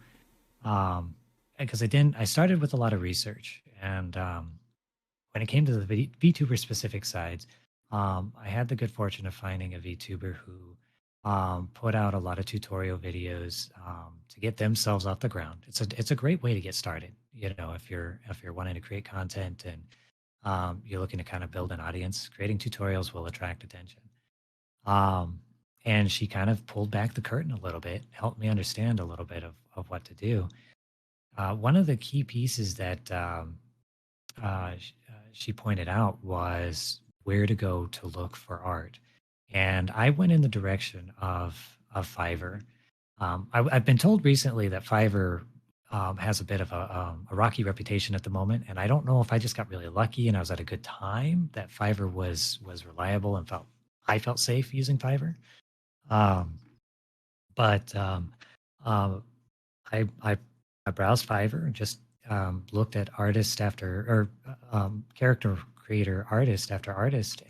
because I started with a lot of research, and when it came to the VTuber specific sides, I had the good fortune of finding a VTuber who put out a lot of tutorial videos to get themselves off the ground. It's a great way to get started. If you're wanting to create content and you're looking to kind of build an audience, creating tutorials will attract attention. Um, and she kind of pulled back the curtain a little bit, helped me understand a little bit of what to do. One of the key pieces that she pointed out was where to go to look for art. And I went in the direction of Fiverr. I've been told recently that Fiverr has a bit of a rocky reputation at the moment, and I don't know if I just got really lucky and I was at a good time that Fiverr was reliable and I felt safe using Fiverr. Um, but uh, I I browsed Fiverr and just looked at artist after character creator artist after artist,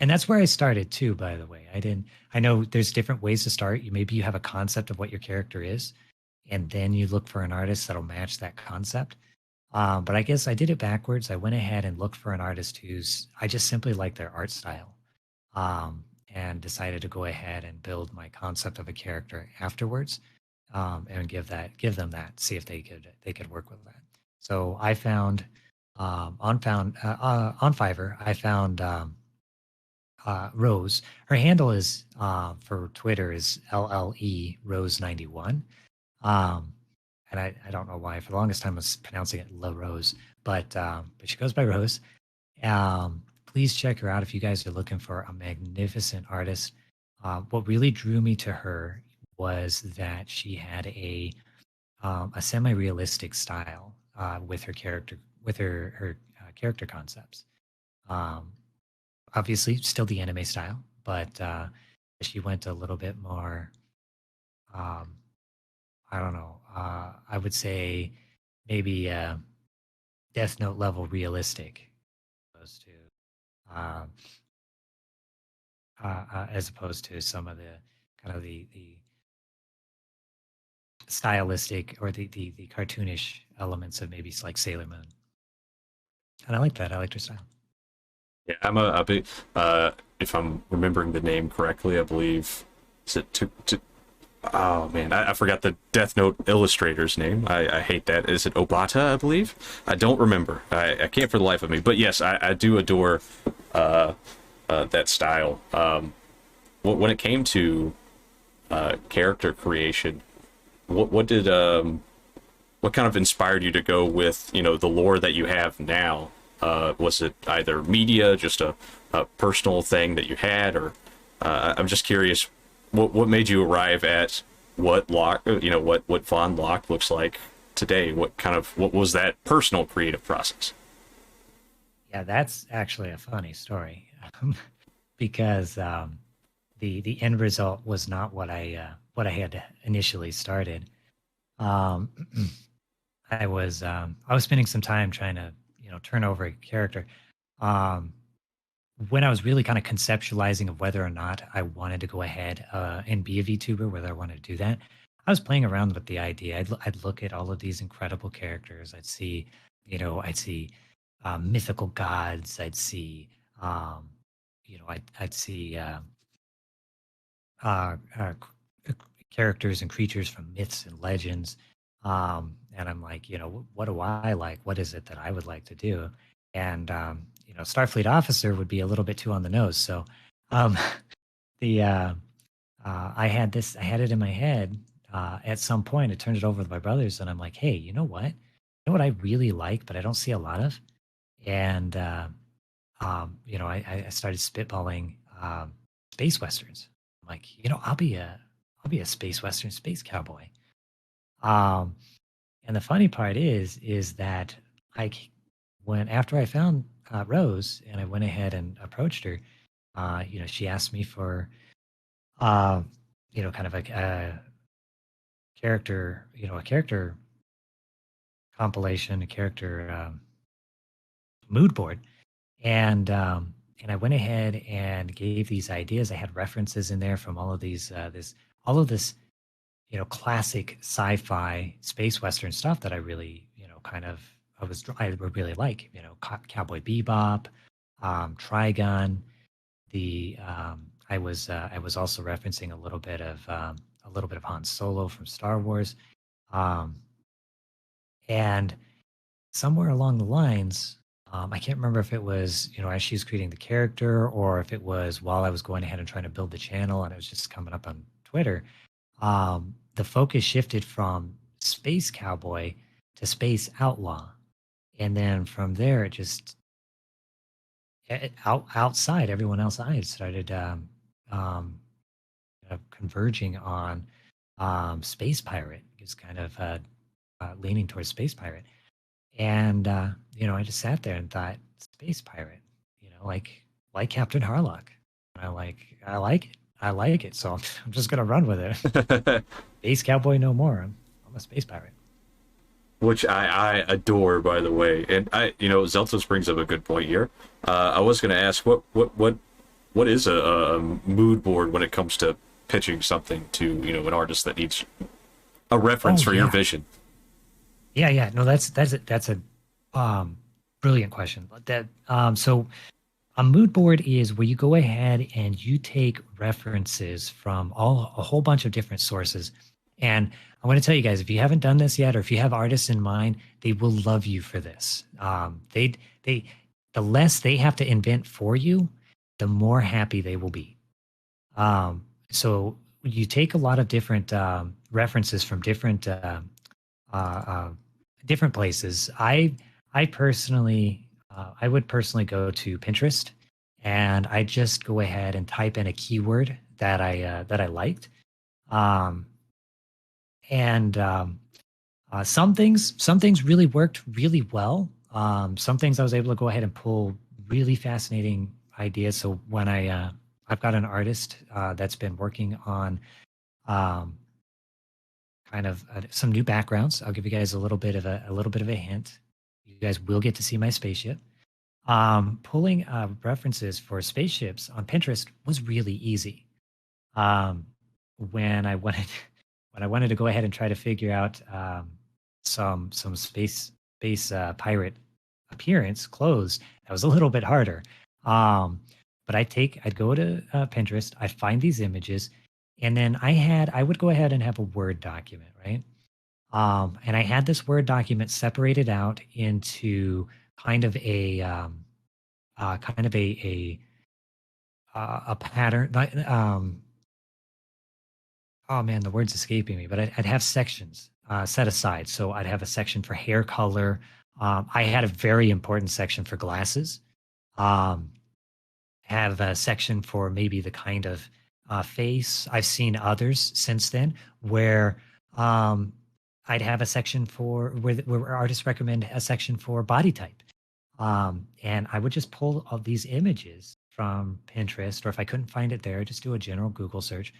and that's where I started too. By the way, I didn't. I know there's different ways to start. You have a concept of what your character is, and then you look for an artist that'll match that concept. But I guess I did it backwards. I went ahead and looked for an artist who's I just simply like their art style, and decided to go ahead and build my concept of a character afterwards, and give them that, see if they could work with that. So I found on Fiverr, I found Rose. Her handle is for Twitter is LLE Rose 91. Um, and I don't know why. For the longest time, I was pronouncing it La Rose, but she goes by Rose. Please check her out if you guys are looking for a magnificent artist. What really drew me to her was that she had a semi-realistic style with her character, with her character concepts. Um, Obviously, still the anime style, but she went a little bit more. Um, I don't know. I would say maybe Death Note level realistic, um, as opposed to some of the kind of the stylistic or the cartoonish elements of maybe like Sailor Moon. And I like that. I liked her style. Yeah, I'm a big. If I'm remembering the name correctly, I believe is it to oh man, I forgot the Death Note illustrator's name. I hate that. Is it Obata? I believe. I don't remember. I can't for the life of me. But yes, I do adore that style. When it came to character creation, what did what kind of inspired you to go with the lore that you have now? Was it either media, just a personal thing that you had, or I'm just curious, what made you arrive at what Locke, what Von Locke looks like today? What was that personal creative process? Yeah, that's actually a funny story because the end result was not what I had initially started. Um, I was spending some time trying to turn over a character. Um, when I was really kind of conceptualizing of whether or not I wanted to go ahead and be a VTuber, whether I wanted to do that, I was playing around with the idea. I'd look at all of these incredible characters. I'd see mythical gods. I'd see uh, uh, characters and creatures from myths and legends. And I'm like, what do I like? What is it that I would like to do? And Starfleet officer would be a little bit too on the nose. So um, the I had it in my head at some point. I turned it over to my brothers, and I'm like, hey, you know what? You know what I really like, but I don't see a lot of, and I started spitballing space westerns. I'm like, I'll be a space western space cowboy. Um, and the funny part is that I when after I found Rose and I went ahead and approached her, she asked me for, uh, kind of a character, a character compilation, a character mood board, and I went ahead and gave these ideas. I had references in there from all of all of this, classic sci-fi space western stuff that I really, I would really like, Cowboy Bebop, Trigun. I was also referencing a little bit of Han Solo from Star Wars, um, and somewhere along the lines, I can't remember if it was, as she's creating the character or if it was while I was going ahead and trying to build the channel and it was just coming up on Twitter. The focus shifted from space cowboy to space outlaw. And then from there, it just outside everyone else, I started um, converging on space pirate, just kind of leaning towards space pirate. And, I just sat there and thought, space pirate, like Captain Harlock. And I like it. I like it. So I'm just gonna run with it. Space cowboy no more. I'm a space pirate. Which I adore, by the way. And Zeltos brings up a good point here. I was going to ask, what is a mood board when it comes to pitching something to an artist that needs a reference for your vision? Yeah, yeah. No, that's a brilliant question. So a mood board is where you go ahead and you take references from a whole bunch of different sources. And I want to tell you guys, if you haven't done this yet, or if you have artists in mind, they will love you for this. The less they have to invent for you, the more happy they will be. So you take a lot of different references from different places. I personally, I would personally go to Pinterest, and I just go ahead and type in a keyword that I liked, um, and some things really worked really well. Some things I was able to go ahead and pull really fascinating ideas. So when I've got an artist that's been working on um, kind of some new backgrounds. I'll give you guys a little bit of a hint. You guys will get to see my spaceship. Pulling references for spaceships on Pinterest was really easy. Um, when I wanted when I wanted to go ahead and try to figure out some space pirate appearance clothes, that was a little bit harder. Um, but I'd go to Pinterest, I'd find these images, and then I would go ahead and have a Word document, right? And I had this Word document separated out into kind of kind of a pattern. Oh man, the word's escaping me, but I'd have sections set aside. So I'd have a section for hair color. I had a very important section for glasses. Um, have a section for maybe the kind of face. I've seen others since then where um, I'd have a section for where artists recommend a section for body type. And I would just pull all these images from Pinterest, or if I couldn't find it there, just do a general Google search,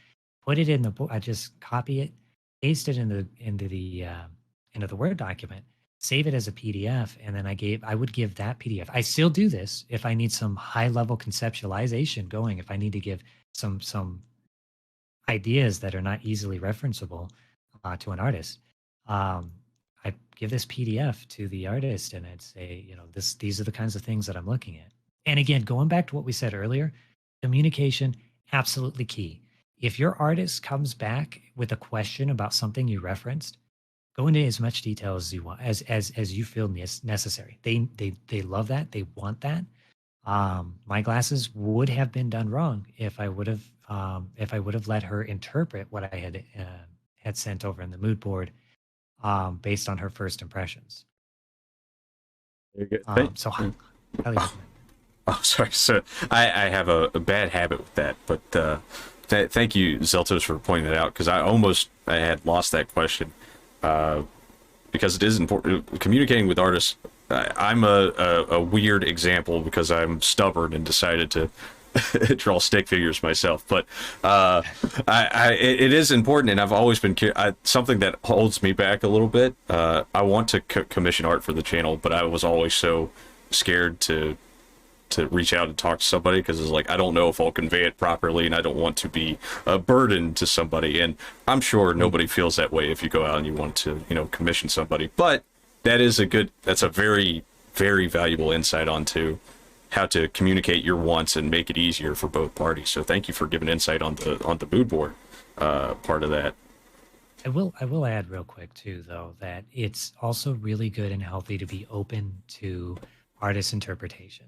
put it in the book. I just copy it, paste it into the Word document, save it as a PDF, and then I would give that PDF. I still do this if I need some high level conceptualization going. If I need to give some ideas that are not easily referenceable to an artist. Um, I give this PDF to the artist and I'd say, these are the kinds of things that I'm looking at. And again, going back to what we said earlier, communication, absolutely key. If your artist comes back with a question about something you referenced, go into as much detail as you want, as you feel necessary. They love that. They want that. My glasses would have been done wrong if I would have let her interpret what I had sent over in the mood board based on her first impressions. Very good. So highly recommend. Oh, sorry. So I have a bad habit with that, but thank you, Zeltos, for pointing that out because I had lost that question because it is important. Communicating with artists, I'm a weird example because I'm stubborn and decided to draw stick figures myself. But it is important, and I've always been something that holds me back a little bit. I want to commission art for the channel, but I was always so scared to reach out and talk to somebody because it's like I don't know if I'll convey it properly, and I don't want to be a burden to somebody. And I'm sure nobody feels that way if you go out and you want to, commission somebody. But that's a very, very valuable insight onto how to communicate your wants and make it easier for both parties. So thank you for giving insight on the mood board part of that. I will add real quick too, though, that it's also really good and healthy to be open to artist interpretation.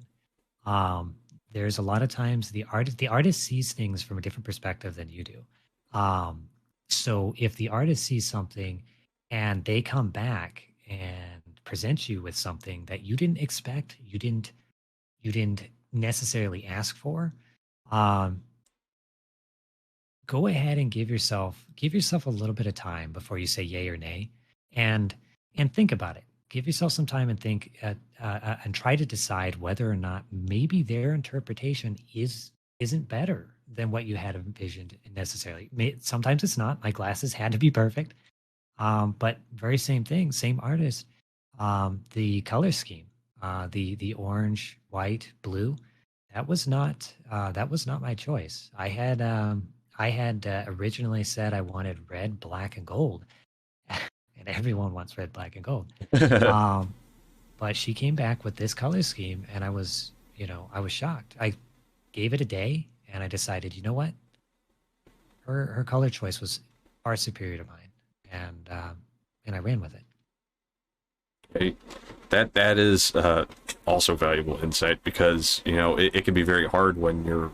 There's a lot of times the artist sees things from a different perspective than you do. So if the artist sees something and they come back and present you with something that you didn't expect, you didn't necessarily ask for, go ahead and give yourself a little bit of time before you say yay or nay, and think about it. Give yourself some time and think and try to decide whether or not maybe their interpretation isn't better than what you had envisioned necessarily. Sometimes it's not. My glasses had to be perfect, but very same thing, same artist. The color scheme, the orange, white, blue, that was not my choice. I had originally said I wanted red, black, and gold, and everyone wants red, black, and gold. But she came back with this color scheme, and I was shocked. I gave it a day, and I decided, you know what? Her color choice was far superior to mine, and I ran with it. Okay. That is also valuable insight because it can be very hard when you're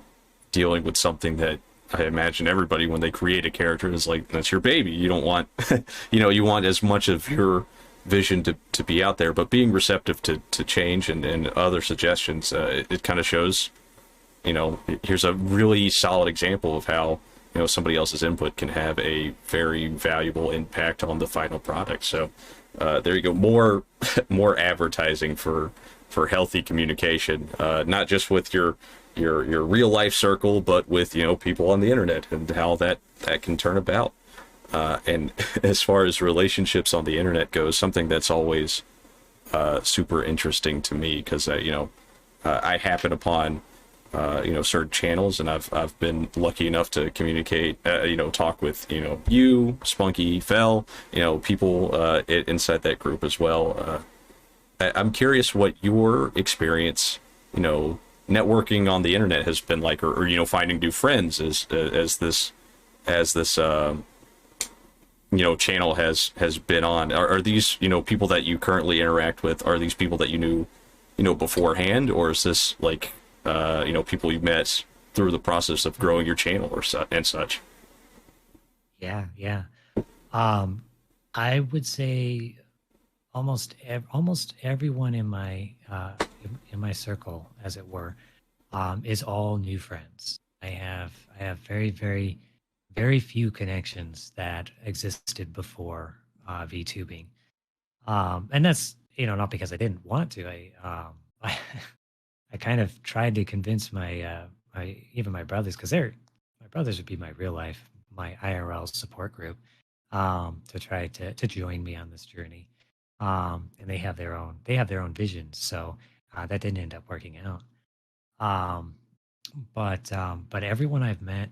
dealing with something that I imagine everybody when they create a character is like that's your baby. You don't want you want as much of your vision to be out there, but being receptive to change and other suggestions, it kind of shows here's a really solid example of how somebody else's input can have a very valuable impact on the final product. So there you go, more advertising for healthy communication, not just with your real life circle, but with people on the internet and how that can turn about. And as far as relationships on the internet goes, something that's always super interesting to me because I happen upon certain channels, and I've been lucky enough to communicate, talk with you, Spunky, Fell, people inside that group as well. I'm curious what your experience, networking on the internet has been like, or finding new friends as this channel has been on. Are these people that you currently interact with? Are these people that you knew beforehand, or is this like people you met through the process of growing your channel and such? Yeah. I would say almost everyone in my circle, as it were, is all new friends. I have very, very, very few connections that existed before VTubing, and that's not because I didn't want to. I kind of tried to convince even my brothers, because my brothers would be my real life, my IRL support group, to try to join me on this journey. And they have their own visions, so that didn't end up working out. But everyone I've met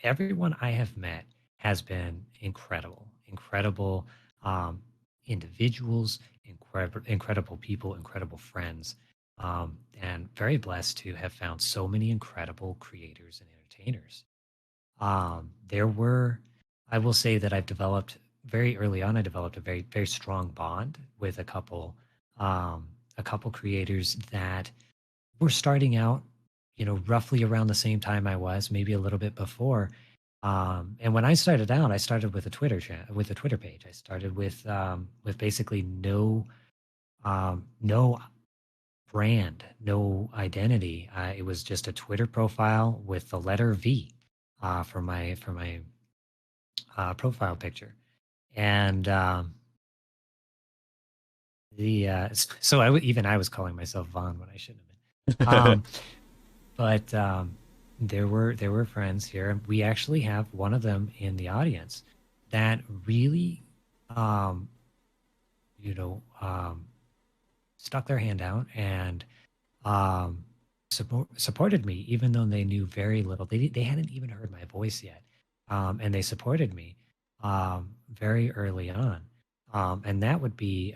everyone I have met has been incredible individuals, incredible people, incredible friends, and very blessed to have found so many incredible creators and entertainers. There were I will say that I've developed very early on. I developed a very very strong bond with a couple creators that were starting out, you know, roughly around the same time I was, maybe a little bit before. And when I started out, I started with a with a Twitter page. I started with basically no brand, no identity. It was just a Twitter profile with the letter V for my profile picture. And so even I was calling myself Vaughn when I shouldn't have been. But there were friends here. We actually have one of them in the audience that really, um, you know, stuck their hand out and um, supported me, even though they knew very little. They hadn't even heard my voice yet, and they supported me very early on. And that would be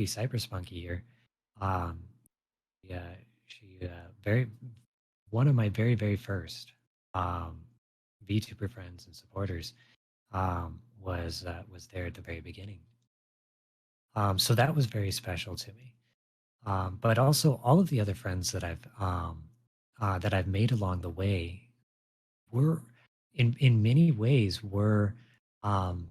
Cypress Monkey here. Um, yeah, she very one of my very very first um, VTuber friends and supporters was there at the very beginning. So that was very special to me. But also all of the other friends that I've made along the way were in many ways were um,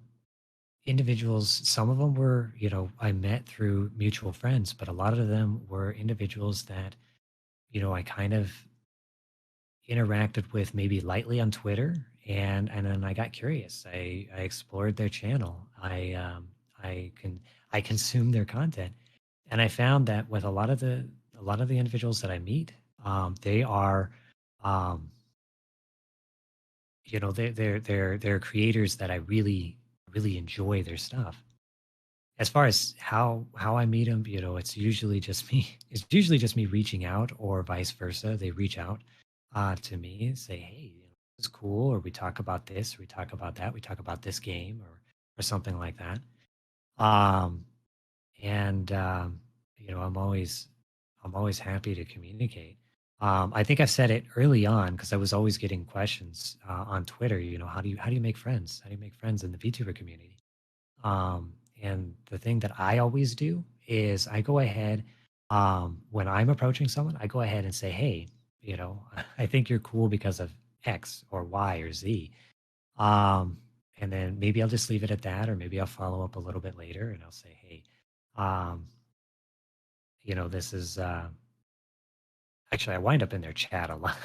individuals. Some of them were, you know, I met through mutual friends, but a lot of them were individuals that, you know, I kind of interacted with maybe lightly on Twitter, and then I got curious. I explored their channel. I can I consumed their content, and I found that with a lot of the individuals that I meet, they are, um, you know, they're creators that I really really enjoy their stuff. As far as how I meet them, you know, it's usually just me. It's usually just me reaching out, or vice versa. They reach out to me and say, "Hey, you know, this is cool," or we talk about this, or we talk about that, we talk about this game, or something like that. Um, and you know, I'm always happy to communicate. I think I said it early on because I was always getting questions on Twitter. You know, how do you make friends? How do you make friends in the VTuber community? And the thing that I always do is I go ahead, when I'm approaching someone, I go ahead and say, "Hey, you know, I think you're cool because of X or Y or Z." Um, and then maybe I'll just leave it at that, or maybe I'll follow up a little bit later and I'll say, "Hey, um, you know, this is actually I wind up in their chat a lot."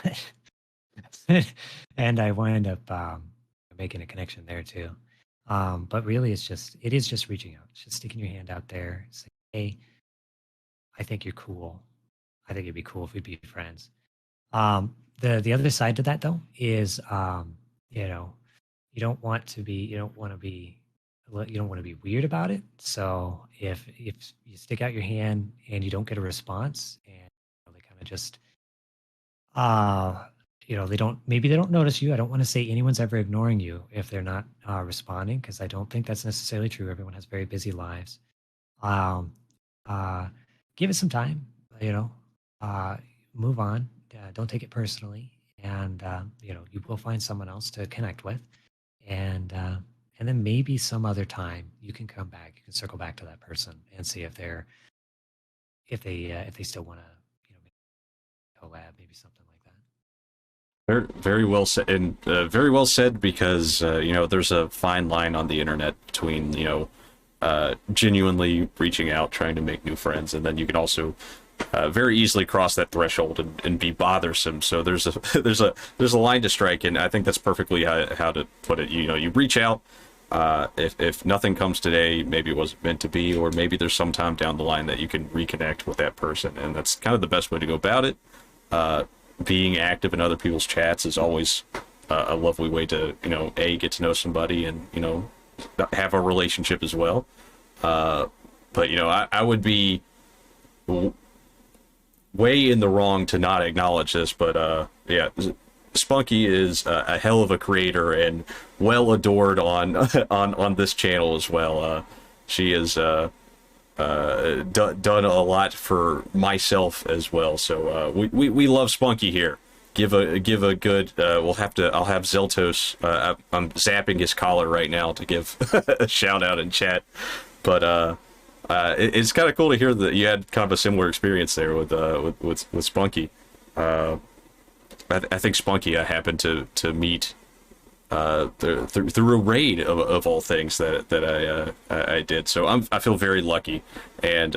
And I wind up making a connection there too. But really, it is just reaching out, it's just sticking your hand out there, saying, "Hey, I think you're cool. I think it'd be cool if we'd be friends." The other side to that though is, you know, you don't want to be you don't want to be weird about it. So if you stick out your hand and you don't get a response, and you know, they kind of just uh, you know, they don't notice you. I don't want to say anyone's ever ignoring you if they're not responding, because I don't think that's necessarily true. Everyone has very busy lives. Um, uh, Give it some time, you know, uh, move on. Don't take it personally. And, you know, you will find someone else to connect with. And, uh, and then maybe some other time you can come back, you can circle back to that person and see if they still want to, you know, maybe collab, maybe something like that. Very, very well said, and very well said, because you know, there's a fine line on the internet between, you know, genuinely reaching out, trying to make new friends, and then you can also very easily cross that threshold and be bothersome. So there's a there's a line to strike, and I think that's perfectly how to put it. You know, you reach out. If nothing comes today, maybe it wasn't meant to be, or maybe there's some time down the line that you can reconnect with that person, and that's kind of the best way to go about it. Being active in other people's chats is always a lovely way to, you know, get to know somebody, and, you know, have a relationship as well. But you know, I would be way in the wrong to not acknowledge this, but yeah, Spunky is a hell of a creator and well adored on on this channel as well. She has done a lot for myself as well, so we love Spunky here. give a good. I'll have Zeltos. I'm zapping his collar right now to give a shout out in chat. But it's kind of cool to hear that you had kind of a similar experience there with Spunky. I think Spunky I happened to meet through a raid of all things that I did. So I feel very lucky, and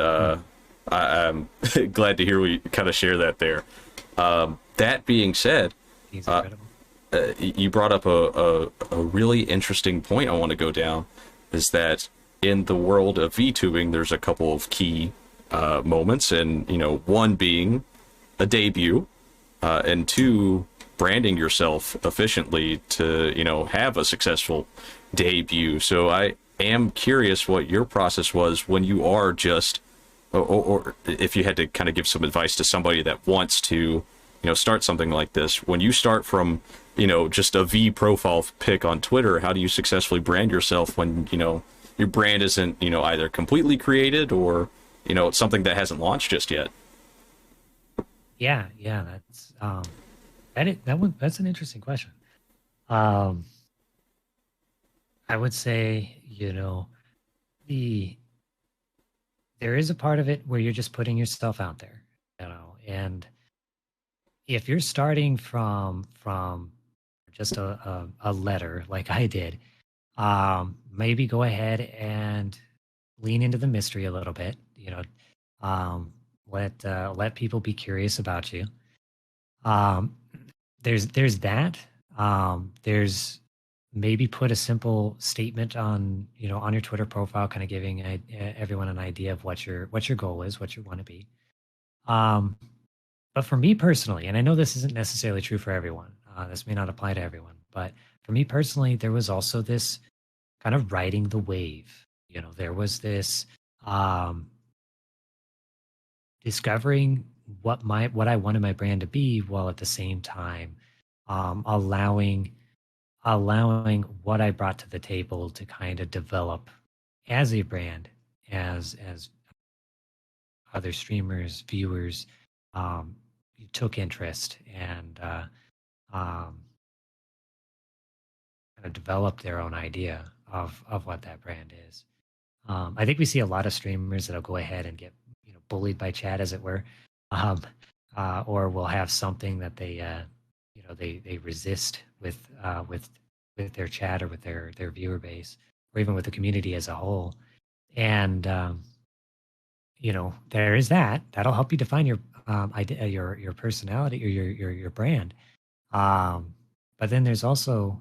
I'm glad to hear we kind of share that there. That being said, He's incredible. you brought up a really interesting point I want to go down, is that in the world of VTubing, there's a couple of key moments, and one being a debut, and two, branding yourself efficiently to have a successful debut. So I am curious what your process was when you are just, or if you had to kind of give some advice to somebody that wants to start something like this. When you start from just a V profile pic on Twitter, how do you successfully brand yourself when your brand isn't either completely created or it's something that hasn't launched just yet? Yeah, that's that's an interesting question. I would say, the there is a part of it where you're just putting yourself out there, and if you're starting from just a letter like I did, maybe go ahead and lean into the mystery a little bit. Let people be curious about you. Um, there's that. There's maybe put a simple statement on your Twitter profile, kind of giving everyone an idea of what your goal is, what you want to be. Um, but for me personally, and I know this isn't necessarily true for everyone, this may not apply to everyone, but for me personally, there was also this kind of riding the wave. There was this discovering what I wanted my brand to be, while at the same time allowing what I brought to the table to kind of develop as a brand, as other streamers, viewers um, took interest and um, kind of developed their own idea of what that brand is. I think we see a lot of streamers that'll go ahead and get bullied by chat, as it were, um, or will have something that they resist with their chat, or with their viewer base, or even with the community as a whole. And there is that'll help you define your idea, your personality, or your brand. But then there's also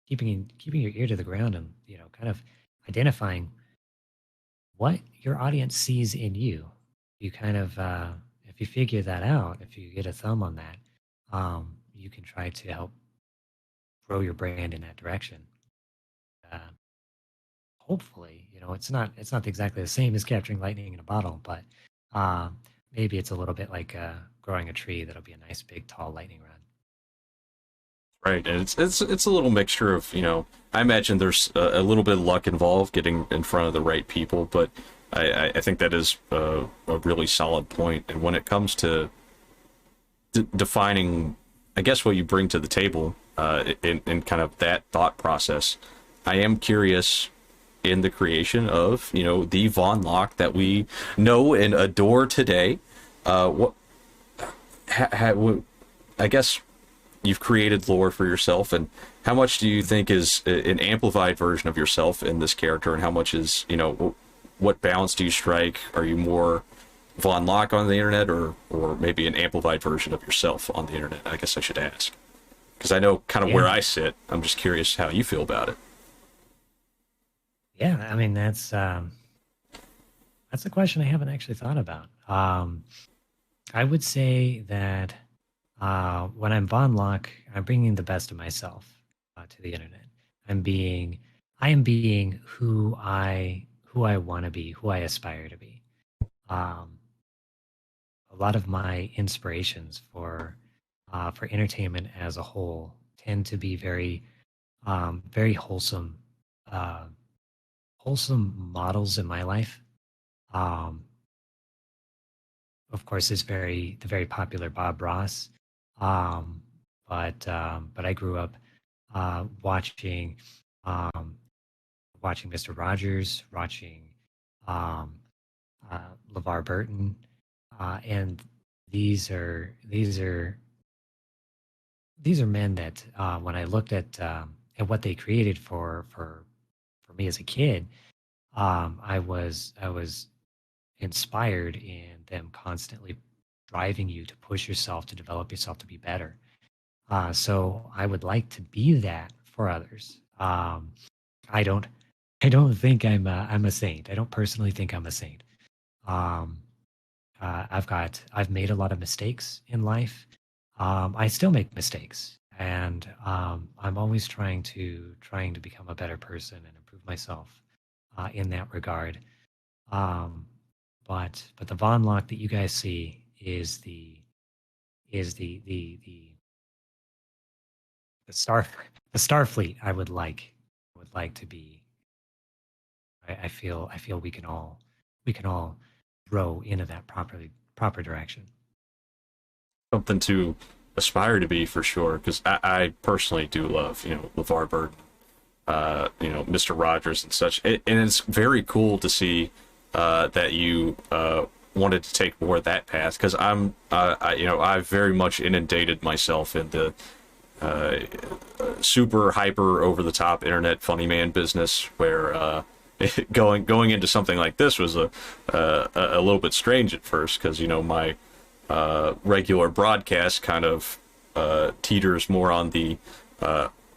keeping your ear to the ground, and kind of identifying what your audience sees in you. You kind of if you figure that out, if you get a thumb on that, you can try to help grow your brand in that direction. Uh, Hopefully, it's not exactly the same as capturing lightning in a bottle, but uh, maybe it's a little bit like growing a tree that'll be a nice big tall lightning rod. Right, and it's a little mixture of I imagine there's a little bit of luck involved getting in front of the right people, but I think that is a really solid point. And when it comes to defining, I guess, what you bring to the table in kind of that thought process, I am curious in the creation of the Von Locke that we know and adore today. What I guess you've created lore for yourself, and how much do you think is an amplified version of yourself in this character, and how much is what balance do you strike? Are you more Von Locke on the internet, or maybe an amplified version of yourself on the internet? I guess I should ask, because I know kind of where I sit. I'm just curious how you feel about it. Yeah, I mean that's a question I haven't actually thought about. I would say that when I'm Von Locke, I'm bringing the best of myself to the internet. I am being who I want to be, who I aspire to be. Um, a lot of my inspirations for entertainment as a whole tend to be very uh, wholesome models in my life. Um, of course, is the very popular Bob Ross. Um, but I grew up watching um, watching Mr. Rogers, watching um, LeVar Burton, and these are these are these are men that when I looked at what they created for me as a kid, I was inspired in them constantly driving you to push yourself, to develop yourself, to be better. So I would like to be that for others. I don't I don't think I'm a saint. I don't personally think I'm a saint. Um, I've made a lot of mistakes in life. I still make mistakes, and I'm always trying to become a better person and improve myself in that regard. Um, but the Von Lock that you guys see is the star the Starfleet I would like to be. I feel we can all grow into that proper direction. Something to aspire to be for sure. Because I personally do love, LeVar Burton, Mr. Rogers and such. And it's very cool to see that you wanted to take more of that path. Because I've very much inundated myself in the super hyper over the top internet funny man business, where going into something like this was a little bit strange at first, because my regular broadcast kind of teeters more on the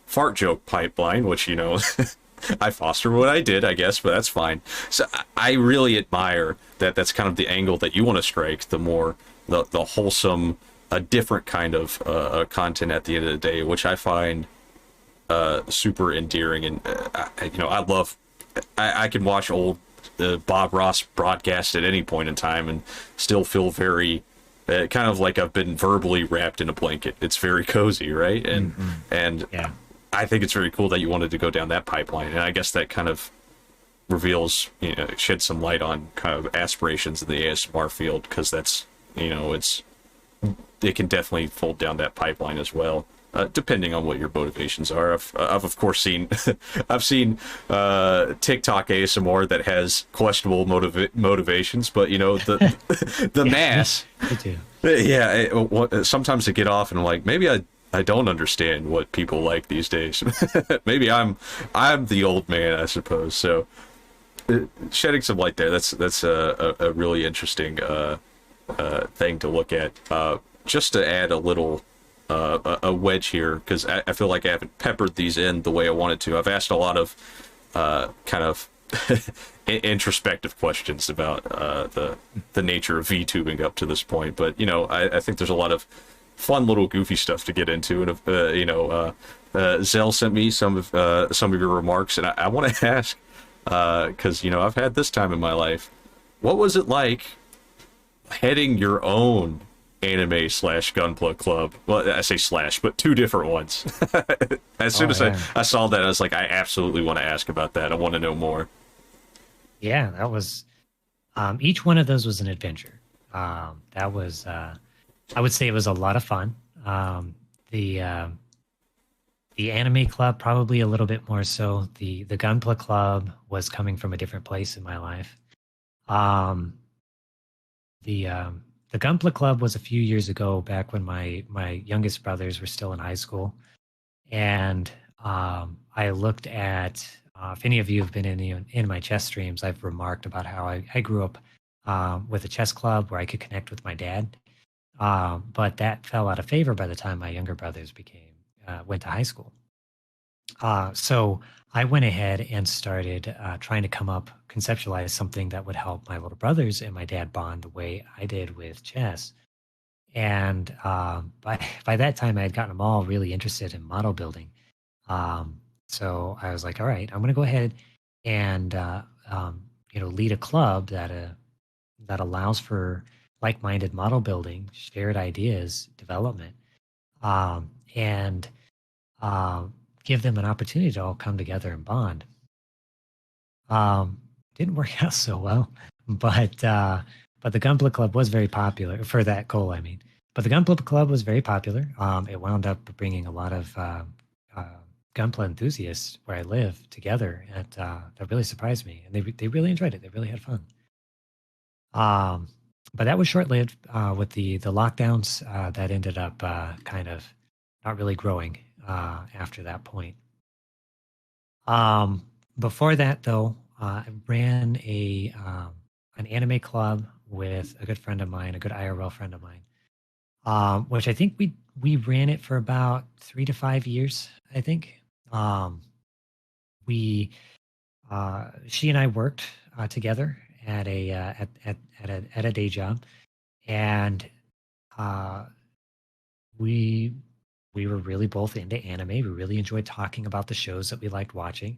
fart joke pipeline, which I foster what I did, I guess, but that's fine. So I really admire that. That's kind of the angle that you want to strike. The more the wholesome, a different kind of content at the end of the day, which I find super endearing. And I love. I can watch old Bob Ross broadcast at any point in time and still feel very kind of like I've been verbally wrapped in a blanket. It's very cozy, right? And Yeah. I think it's very cool that you wanted to go down that pipeline. And I guess that kind of reveals, sheds some light on kind of aspirations in the ASMR field, because that's, it can definitely fold down that pipeline as well, depending on what your motivations are. I've of course seen, I've seen TikTok ASMR that has questionable motivations, but the mass. Me too. Yeah, sometimes I get off and I'm like, maybe I don't understand what people like these days. Maybe I'm the old man, I suppose. So shedding some light there. That's a really interesting thing to look at. Just to add a little a wedge here, because I feel like I haven't peppered these in the way I wanted to. I've asked a lot of kind of introspective questions about the nature of VTubing up to this point, but I think there's a lot of fun little goofy stuff to get into. And Zell sent me some of your remarks, and I want to ask, because I've had this time in my life, what was it like heading your own anime / gunplug club? Well, I say slash, but two different ones. As soon as I saw that, I was like, I absolutely want to ask about that. I want to know more. Yeah, that was each one of those was an adventure. That was I would say it was a lot of fun. The anime club probably a little bit more so. The Gunpla club was coming from a different place in my life. The Gunpla club was a few years ago, back when my youngest brothers were still in high school, and I looked at. If any of you have been in my chess streams, I've remarked about how I grew up with a chess club where I could connect with my dad. But that fell out of favor by the time my younger brothers went to high school. So I went ahead and started trying to conceptualize something that would help my little brothers and my dad bond the way I did with chess. And by that time, I had gotten them all really interested in model building. So I was like, all right, I'm going to go ahead and lead a club that allows for like-minded model building, shared ideas, development, and give them an opportunity to all come together and bond. Didn't work out so well, but the Gunpla Club was very popular for that goal. I mean, but the Gunpla Club was very popular. It wound up bringing a lot of uh, Gunpla enthusiasts where I live together, and that really surprised me. And they really enjoyed it. They really had fun. Um, but that was short lived with the lockdowns. That ended up kind of not really growing after that point. Um, Before that, though, I ran an anime club with a good friend of mine, a good IRL friend of mine, which I think we ran it for about 3 to 5 years. I think we she and I worked together at a day job, and uh, we we were really both into anime. We really enjoyed talking about the shows that we liked watching,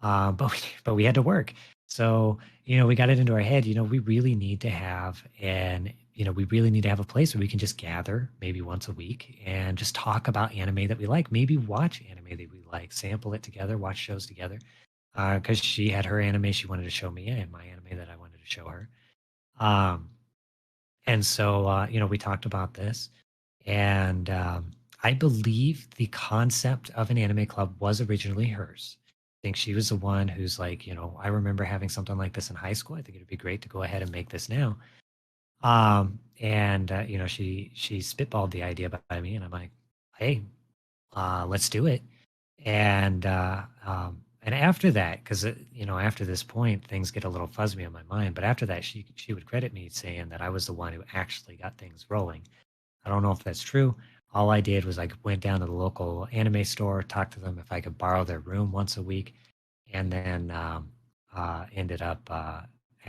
but we had to work. So we got it into our head. We really need to have we really need to have a place where we can just gather maybe once a week and just talk about anime that we like. Maybe watch anime that we like, sample it together, watch shows together. Because she had her anime she wanted to show me, and my anime that I wanted to show her. Um, and so we talked about this, and I believe the concept of an anime club was originally hers. I think she was the one who's like, I remember having something like this in high school. I think it'd be great to go ahead and make this now. And she spitballed the idea by me, and I'm like, hey, let's do it. And after that, because after this point, things get a little fuzzy on my mind. But after that, she would credit me saying that I was the one who actually got things rolling. I don't know if that's true. All I did was I went down to the local anime store, talked to them if I could borrow their room once a week, and then ended up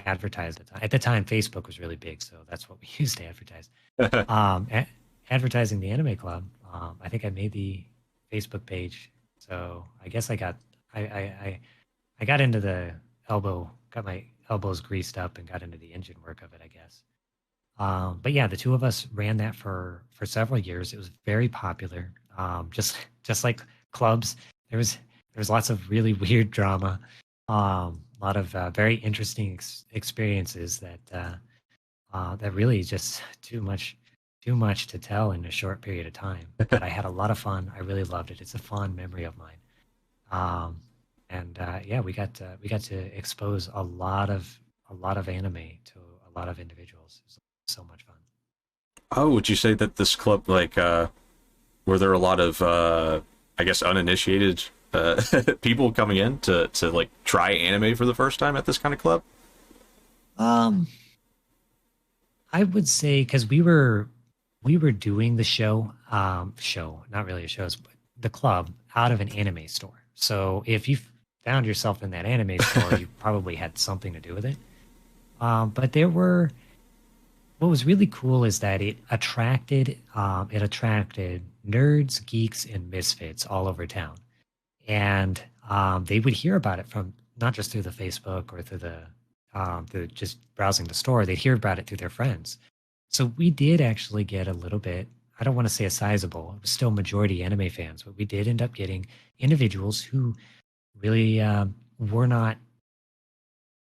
advertising. At the time, Facebook was really big, so that's what we used to advertise. Advertising the anime club. I think I made the Facebook page, so I guess I got into got my elbows greased up and got into the engine work of it, I guess. But yeah, the two of us ran that for several years. It was very popular. Just like clubs, there was lots of really weird drama. A lot of very interesting experiences that really just too much to tell in a short period of time. But I had a lot of fun. I really loved it. It's a fond memory of mine. And yeah, we got to expose a lot of anime to a lot of individuals. It was so much fun. Oh, would you say that this club, like, were there a lot of, I guess, uninitiated people coming in to like try anime for the first time at this kind of club? Um, I would say because we were doing the show, not really a show, but the club out of an anime store. So if you found yourself in that anime store, you probably had something to do with it. But what was really cool is that it attracted nerds, geeks, and misfits all over town, and they would hear about it from not just through the Facebook or through just browsing the store. They'd hear about it through their friends. So we did actually get a little bit. I don't want to say a sizable. It was still majority anime fans, but we did end up getting individuals who really were not.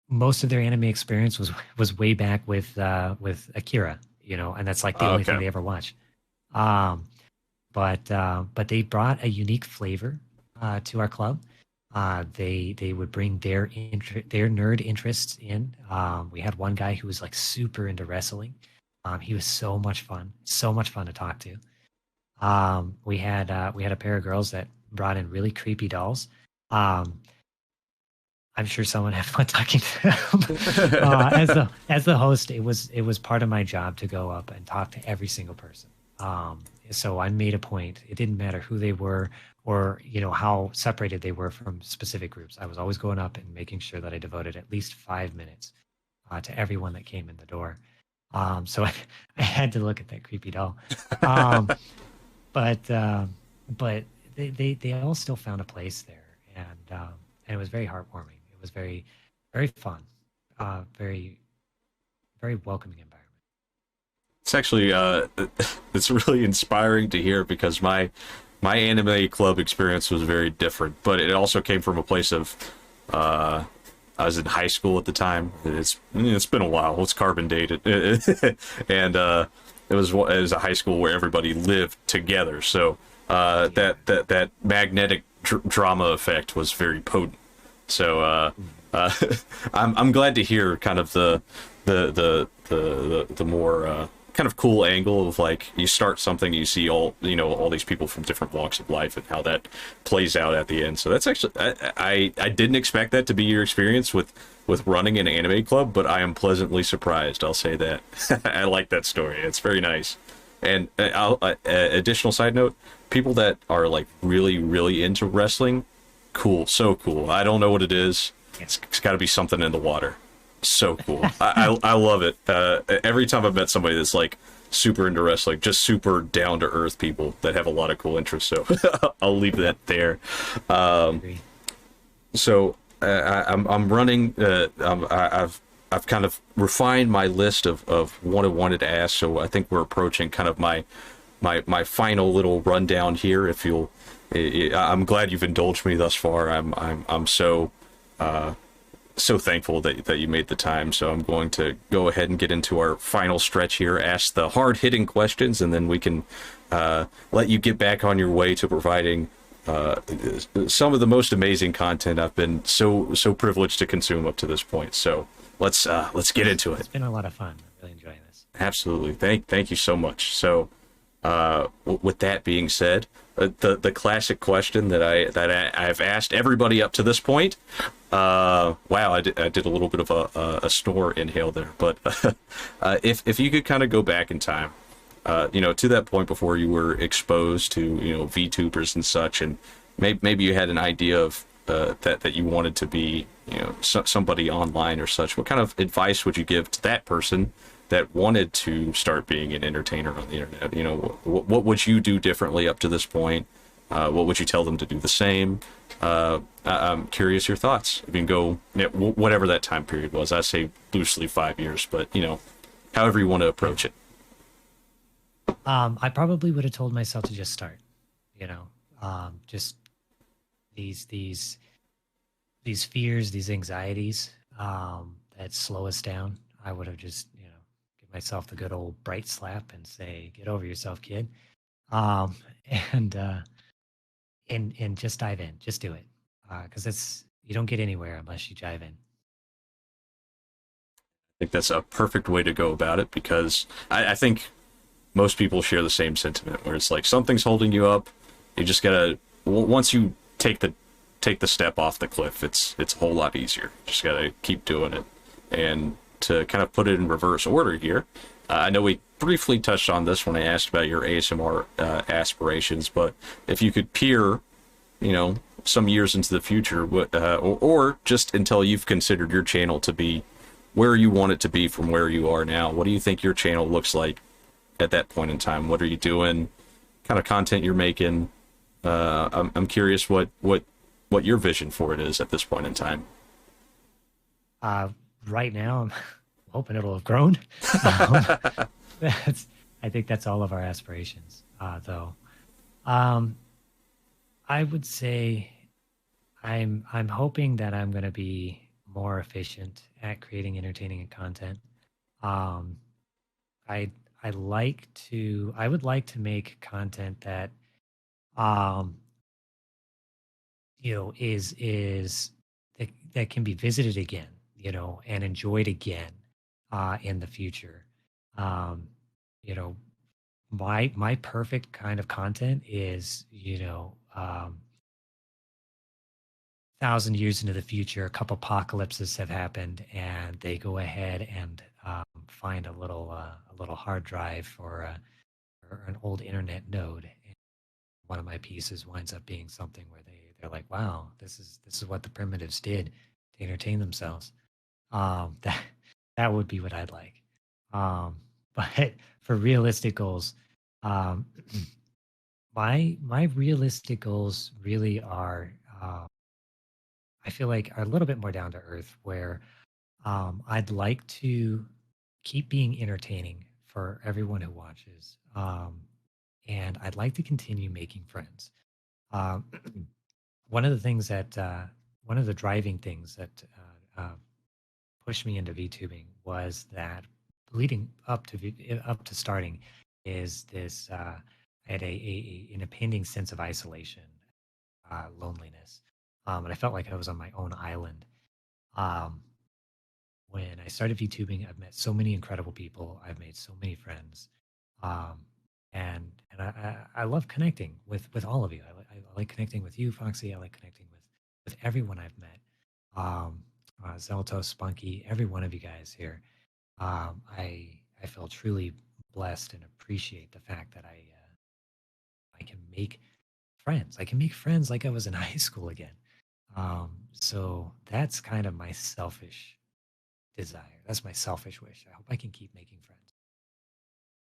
Most of their anime experience was way back with Akira, and that's like the only thing Okay. they ever watched. Um, but they brought a unique flavor to our club. They would bring their nerd interests in. We had one guy who was like super into wrestling. He was so much fun to talk to. We had a pair of girls that brought in really creepy dolls. Um, I'm sure someone had fun talking to them. As the host, it was part of my job to go up and talk to every single person. So I made a point. It didn't matter who they were or how separated they were from specific groups. I was always going up and making sure that I devoted at least 5 minutes to everyone that came in the door. So I had to look at that creepy doll. Um, but they all still found a place there, and it was very heartwarming. It was very very fun, very very welcoming environment. It's actually it's really inspiring to hear because my anime club experience was very different, but it also came from a place of I was in high school at the time. It's been a while. It's carbon dated, and it was a high school where everybody lived together. So that magnetic drama effect was very potent. So I'm glad to hear kind of the more kind of cool angle of like you start something, you see all these people from different walks of life and how that plays out at the end. So that's actually I didn't expect that to be your experience with running an anime club, but I am pleasantly surprised. I'll say that. I like that story. It's very nice. And additional side note, people that are like really really into wrestling, cool, so cool. I don't know what it is. It's got to be something in the water. So cool. I love it. Every time I've met somebody that's like super into wrestling, just super down to earth people that have a lot of cool interests. So I'll leave that there. So I'm running. I've kind of refined my list of what I wanted to ask. So I think we're approaching kind of my final little rundown here. If you'll, I'm glad you've indulged me thus far. I'm so so thankful that you made the time. So I'm going to go ahead and get into our final stretch here, ask the hard hitting questions, and then we can let you get back on your way to providing some of the most amazing content I've been so privileged to consume up to this point. So let's get into it. It's been a lot of fun. I'm really enjoying this. Absolutely. Thank you so much. So with that being said, the classic question that I've asked everybody up to this point. Wow, I did a little bit of a snore inhale there, but if you could kind of go back in time, to that point before you were exposed to VTubers and such, and maybe you had an idea of that you wanted to be somebody online or such. What kind of advice would you give to that person that wanted to start being an entertainer on the internet? What would you do differently up to this point? What would you tell them to do the same? I'm curious your thoughts. You can go whatever that time period was. I say loosely 5 years, but however you want to approach it. I probably would have told myself to just start. Just these fears, these anxieties that slow us down. I would have just give myself the good old bright slap and say, "Get over yourself, kid," um, and and just dive in, just do it, because it's you don't get anywhere unless you dive in. I think that's a perfect way to go about it, because I think most people share the same sentiment where it's like something's holding you up. You just gotta, once you take the step off the cliff, it's a whole lot easier. Just gotta keep doing it. And to kind of put it in reverse order here, I know we briefly touched on this when I asked about your ASMR aspirations, but if you could peer, some years into the future, or just until you've considered your channel to be where you want it to be from where you are now, what do you think your channel looks like at that point in time? What are you doing? Kind of content you're making? I'm curious what your vision for it is at this point in time. Right now, I'm hoping it'll have grown. I think that's all of our aspirations, though. I would say I'm hoping that I'm going to be more efficient at creating entertaining content. Um, I I would like to make content that um is that can be visited again, and enjoyed again in the future. Um, you know, my perfect kind of content is, 1,000 years into the future, a couple apocalypses have happened, and they go ahead and find a little hard drive or an old internet node. And one of my pieces winds up being something where they're like, "Wow, this is what the primitives did to entertain themselves." That that would be what I'd like. But for realistic goals, um, my realistic goals really are. I feel like are a little bit more down to earth, where I'd like to keep being entertaining for everyone who watches, and I'd like to continue making friends. Um, one of the things that one of the driving things that pushed me into VTubing was that leading up to starting is this. I had an impending sense of isolation, loneliness, and I felt like I was on my own island. Um, when I started VTubing, I've met so many incredible people. I've made so many friends, um, and I love connecting with all of you. I like connecting with you, Foxy. I like connecting with everyone I've met. Um, Zelto, Spunky, every one of you guys here. I feel truly blessed and appreciate the fact that I can make friends. I can make friends like I was in high school again. So that's kind of my selfish desire. That's my selfish wish. I hope I can keep making friends.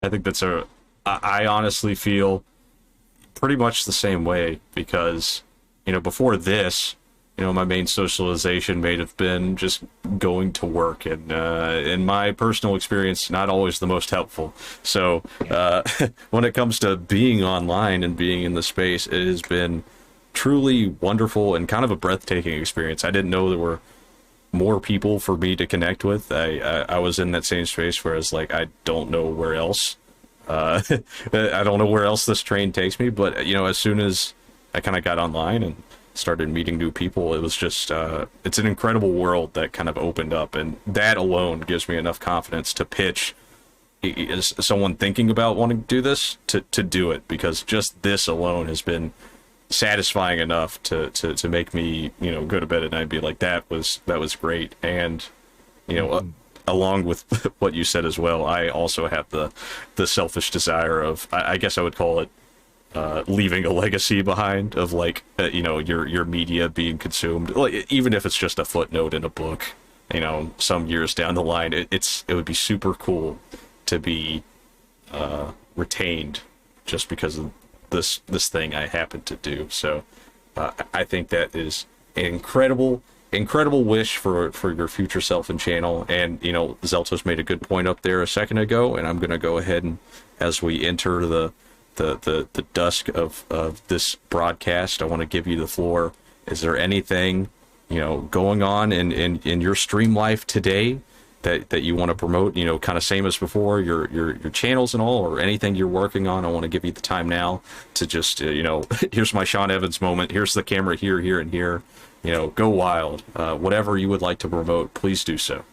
I think that's a. I honestly feel pretty much the same way because, before this, my main socialization may have been just going to work, and in my personal experience, not always the most helpful. So when it comes to being online and being in the space, it has been truly wonderful and kind of a breathtaking experience. I didn't know there were more people for me to connect with. I was in that same space where it's like, I don't know where else. I don't know where else this train takes me, but as soon as I kind of got online and started meeting new people, it was just it's an incredible world that kind of opened up, and that alone gives me enough confidence to pitch as someone thinking about wanting to do this to do it, because just this alone has been satisfying enough to make me go to bed at night and be like, that was great. And along with what you said as well, I also have the selfish desire of, I guess I would call it, leaving a legacy behind of like your media being consumed, like even if it's just a footnote in a book, some years down the line, it would be super cool to be retained just because of this thing I happen to do. So I think that is an incredible wish for your future self and channel. And Zeltos made a good point up there a second ago, and I'm going to go ahead and, as we enter the dusk of this broadcast, I want to give you the floor. Is there anything going on in your stream life today that you want to promote, kind of same as before, your channels and all, or anything you're working on? I want to give you the time now to just here's my Sean Evans moment, here's the camera here and here, go wild. Whatever you would like to promote, please do so.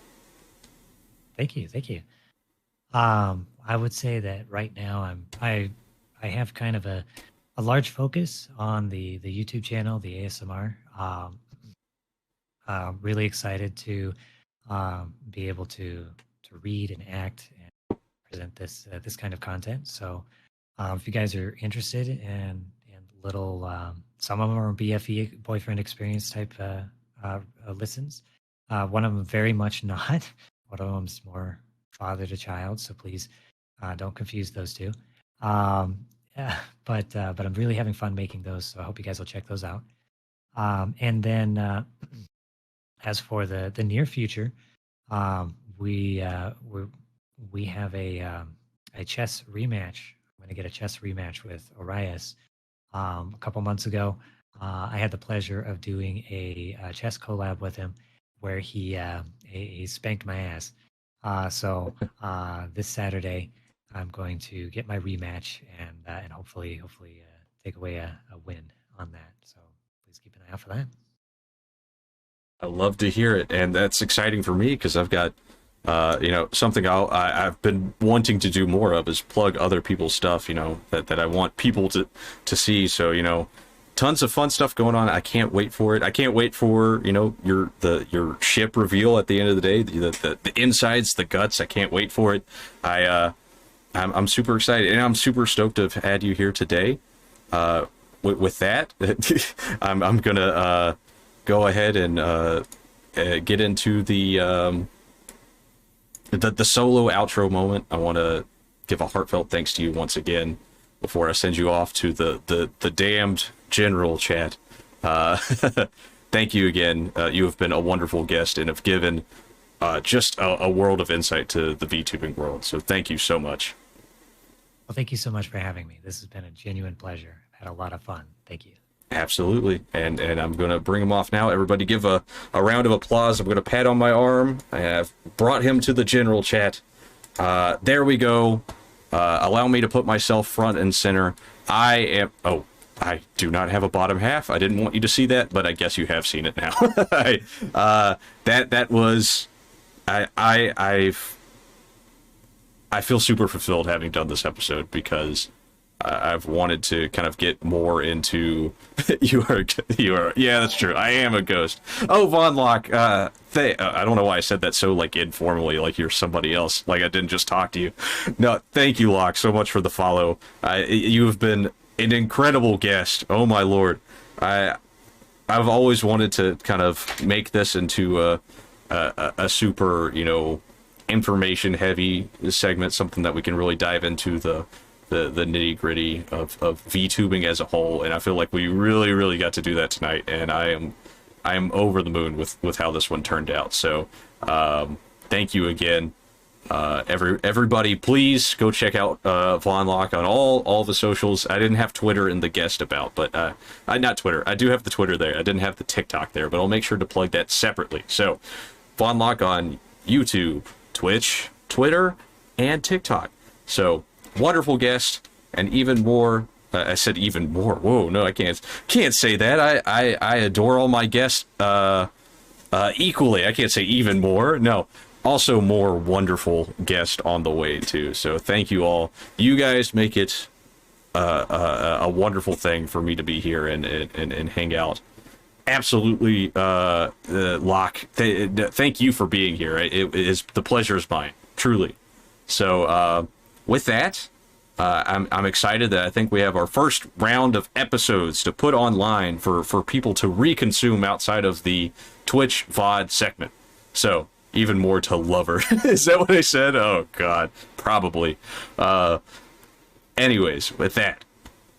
Thank you. I would say that right now I have kind of a large focus on the YouTube channel, the ASMR. Really excited to be able to read and act and present this kind of content. So if you guys are interested in little, some of them are BFE, boyfriend experience type listens. One of them very much not. One of them's more father to child. So please don't confuse those two. But I'm really having fun making those. So I hope you guys will check those out. And then as for the near future, we have a chess rematch. I'm going to get a chess rematch with Orias. A couple months ago, I had the pleasure of doing a chess collab with him, where he spanked my ass. So this Saturday, I'm going to get my rematch and hopefully take away a win on that. So please keep an eye out for that. I love to hear it, and that's exciting for me because I've got something I've been wanting to do more of is plug other people's stuff, that I want people to see. So tons of fun stuff going on. I can't wait for it. I can't wait for your ship reveal at the end of the day, the insides, the guts. I can't wait for it. I'm super excited, and I'm super stoked to have had you here today. With that, I'm gonna go ahead and get into the solo outro moment. I want to give a heartfelt thanks to you once again before I send you off to the damned general chat. Thank you again. You have been a wonderful guest and have given just a world of insight to the VTubing world. So thank you so much. Well, thank you so much for having me. This has been a genuine pleasure. I've had a lot of fun. Thank you. Absolutely. And I'm going to bring him off now. Everybody give a round of applause. I'm going to pat on my arm. I have brought him to the general chat. There we go. Allow me to put myself front and center. I do not have a bottom half. I didn't want you to see that, but I guess you have seen it now. That was... I feel super fulfilled having done this episode because I've wanted to kind of get more into you are yeah, that's true. I am a ghost. Oh, Von Locke, I don't know why I said that so like informally, like you're somebody else, like I didn't just talk to you. No, thank you, Locke, so much for the follow. You have been an incredible guest. Oh my lord. I've always wanted to kind of make this into a super, you know, information heavy segment, something that we can really dive into the nitty gritty of VTubing as a whole, and I feel like we really got to do that tonight, and I am over the moon with how this one turned out. So thank you again, everybody. Please go check out Von Locke on all the socials. I didn't have Twitter in the guest about, but not Twitter. I do have the Twitter there. I didn't have the TikTok there, but I'll make sure to plug that separately. So Von Locke on YouTube, Twitch, Twitter, and TikTok. So wonderful guest, and even more. I said even more. Whoa, no, I can't say that. I adore all my guests equally. I can't say even more. No, also more wonderful guest on the way too. So thank you all. You guys make it a wonderful thing for me to be here and hang out. Absolutely, Locke. Thank you for being here. It is the pleasure is mine, truly. So with that, I'm excited that I think we have our first round of episodes to put online for people to reconsume outside of the Twitch VOD segment. So even more to lover. Is that what I said? Oh God, probably. Anyways, with that,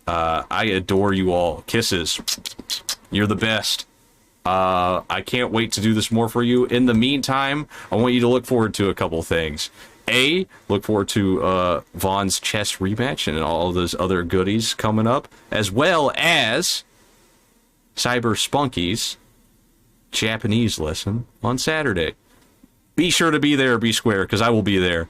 I adore you all. Kisses. You're the best. I can't wait to do this more for you. In the meantime, I want you to look forward to a couple things. Look forward to Von's chess rematch and all of those other goodies coming up, as well as Cyber Spunky's Japanese lesson on Saturday. Be sure to be there, be square, because I will be there.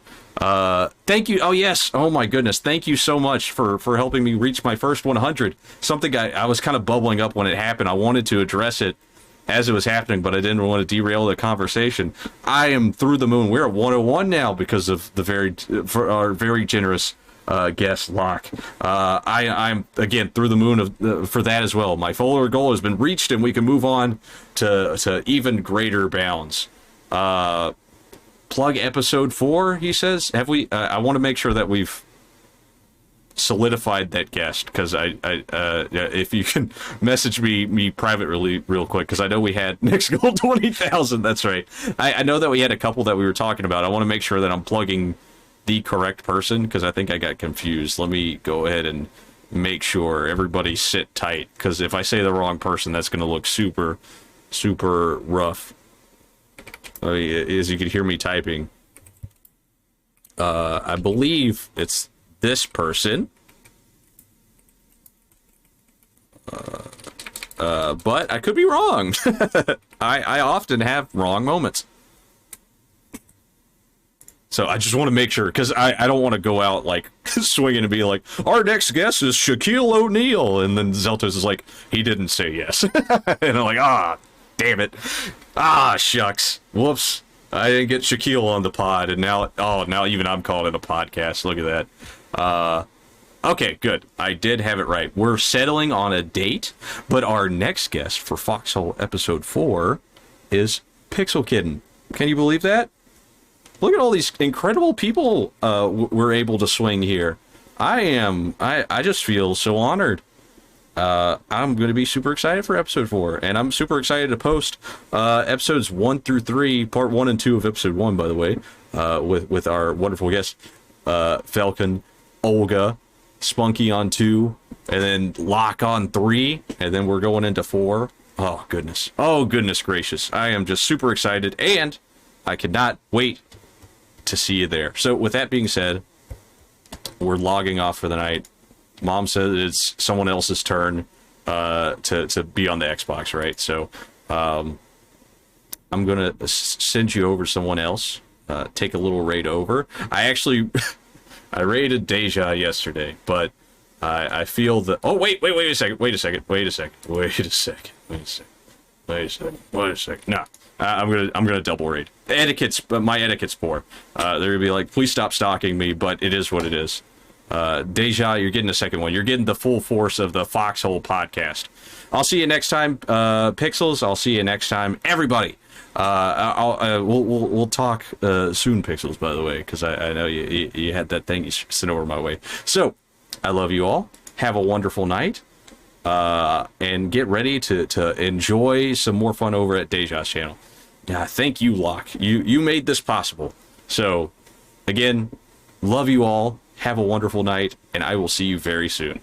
Thank you. Oh, yes. Oh, my goodness. Thank you so much for helping me reach my first 100. Something I was kind of bubbling up when it happened. I wanted to address it as it was happening, but I didn't want to derail the conversation. I am through the moon. We're at 101 now because of for our very generous guest, Locke. I'm, again, through the moon for that as well. My follower goal has been reached, and we can move on to even greater bounds. Plug episode 4, he says. Have we? I want to make sure that we've solidified that guest, because if you can message me privately real quick, because I know we had next goal 20,000. That's right. I know that we had a couple that we were talking about. I want to make sure that I'm plugging the correct person, because I think I got confused. Let me go ahead and make sure everybody sit tight, because if I say the wrong person, that's going to look super rough. As you can hear me typing, I believe it's this person, but I could be wrong. I often have wrong moments, so I just want to make sure, because I don't want to go out like swinging and be like, our next guest is Shaquille O'Neal, and then Zeltos is like, he didn't say yes. And I'm like, damn it. Shucks. Whoops. I didn't get Shaquille on the pod, and now even I'm calling it a podcast. Look at that. Okay, good. I did have it right. We're settling on a date, but our next guest for Foxhole episode 4 is Pixel Kitten. Can you believe that? Look at all these incredible people we're able to swing here. I just feel so honored. I'm going to be super excited for episode 4, and I'm super excited to post episodes 1 through 3, part 1 and 2 of episode 1, by the way, with our wonderful guests, Falcon, Olga, Spunky on 2, and then Locke on 3, and then we're going into 4. Oh, goodness. Oh, goodness gracious. I am just super excited, and I cannot wait to see you there. So, with that being said, we're logging off for the night. Mom said it's someone else's turn to be on the Xbox, right? So I'm going to send you over to someone else. take a little raid over. I actually I raided Deja yesterday, but I feel that. Oh wait a second. No, I'm gonna double raid. My etiquette's poor. They're gonna be like, please stop stalking me, but it is what it is. Deja, you're getting a second one. You're getting the full force of the Foxhole podcast. I'll see you next time, Pixels. I'll see you next time, everybody. We'll talk soon, Pixels. By the way, because I know you had that thing you sent over my way. So I love you all. Have a wonderful night, and get ready to enjoy some more fun over at Deja's channel. Yeah, thank you, Loch. You made this possible. So again, love you all. Have a wonderful night, and I will see you very soon.